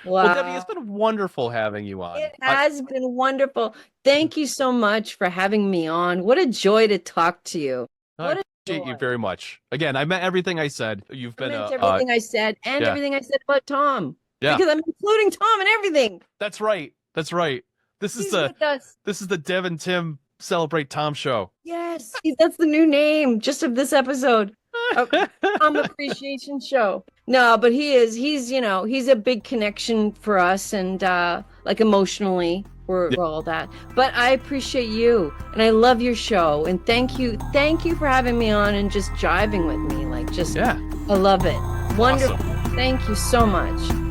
Wow. Well, Debbie, it's been wonderful having you on. It has been wonderful. Thank you so much for having me on. What a joy to talk to you. I appreciate you very much. Again, I meant everything I said. You've been everything I said and everything I said about Tom. Yeah. Because I'm including Tom and everything. That's right. This is the Dev and Tim Celebrate Tom show. Yes, that's the new name just of this episode. Tom Appreciation Show. No, but he's a big connection for us, and emotionally we're all that. But I appreciate you and I love your show, and thank you for having me on and just jiving with me. I love it. Wonderful. Awesome. Thank you so much.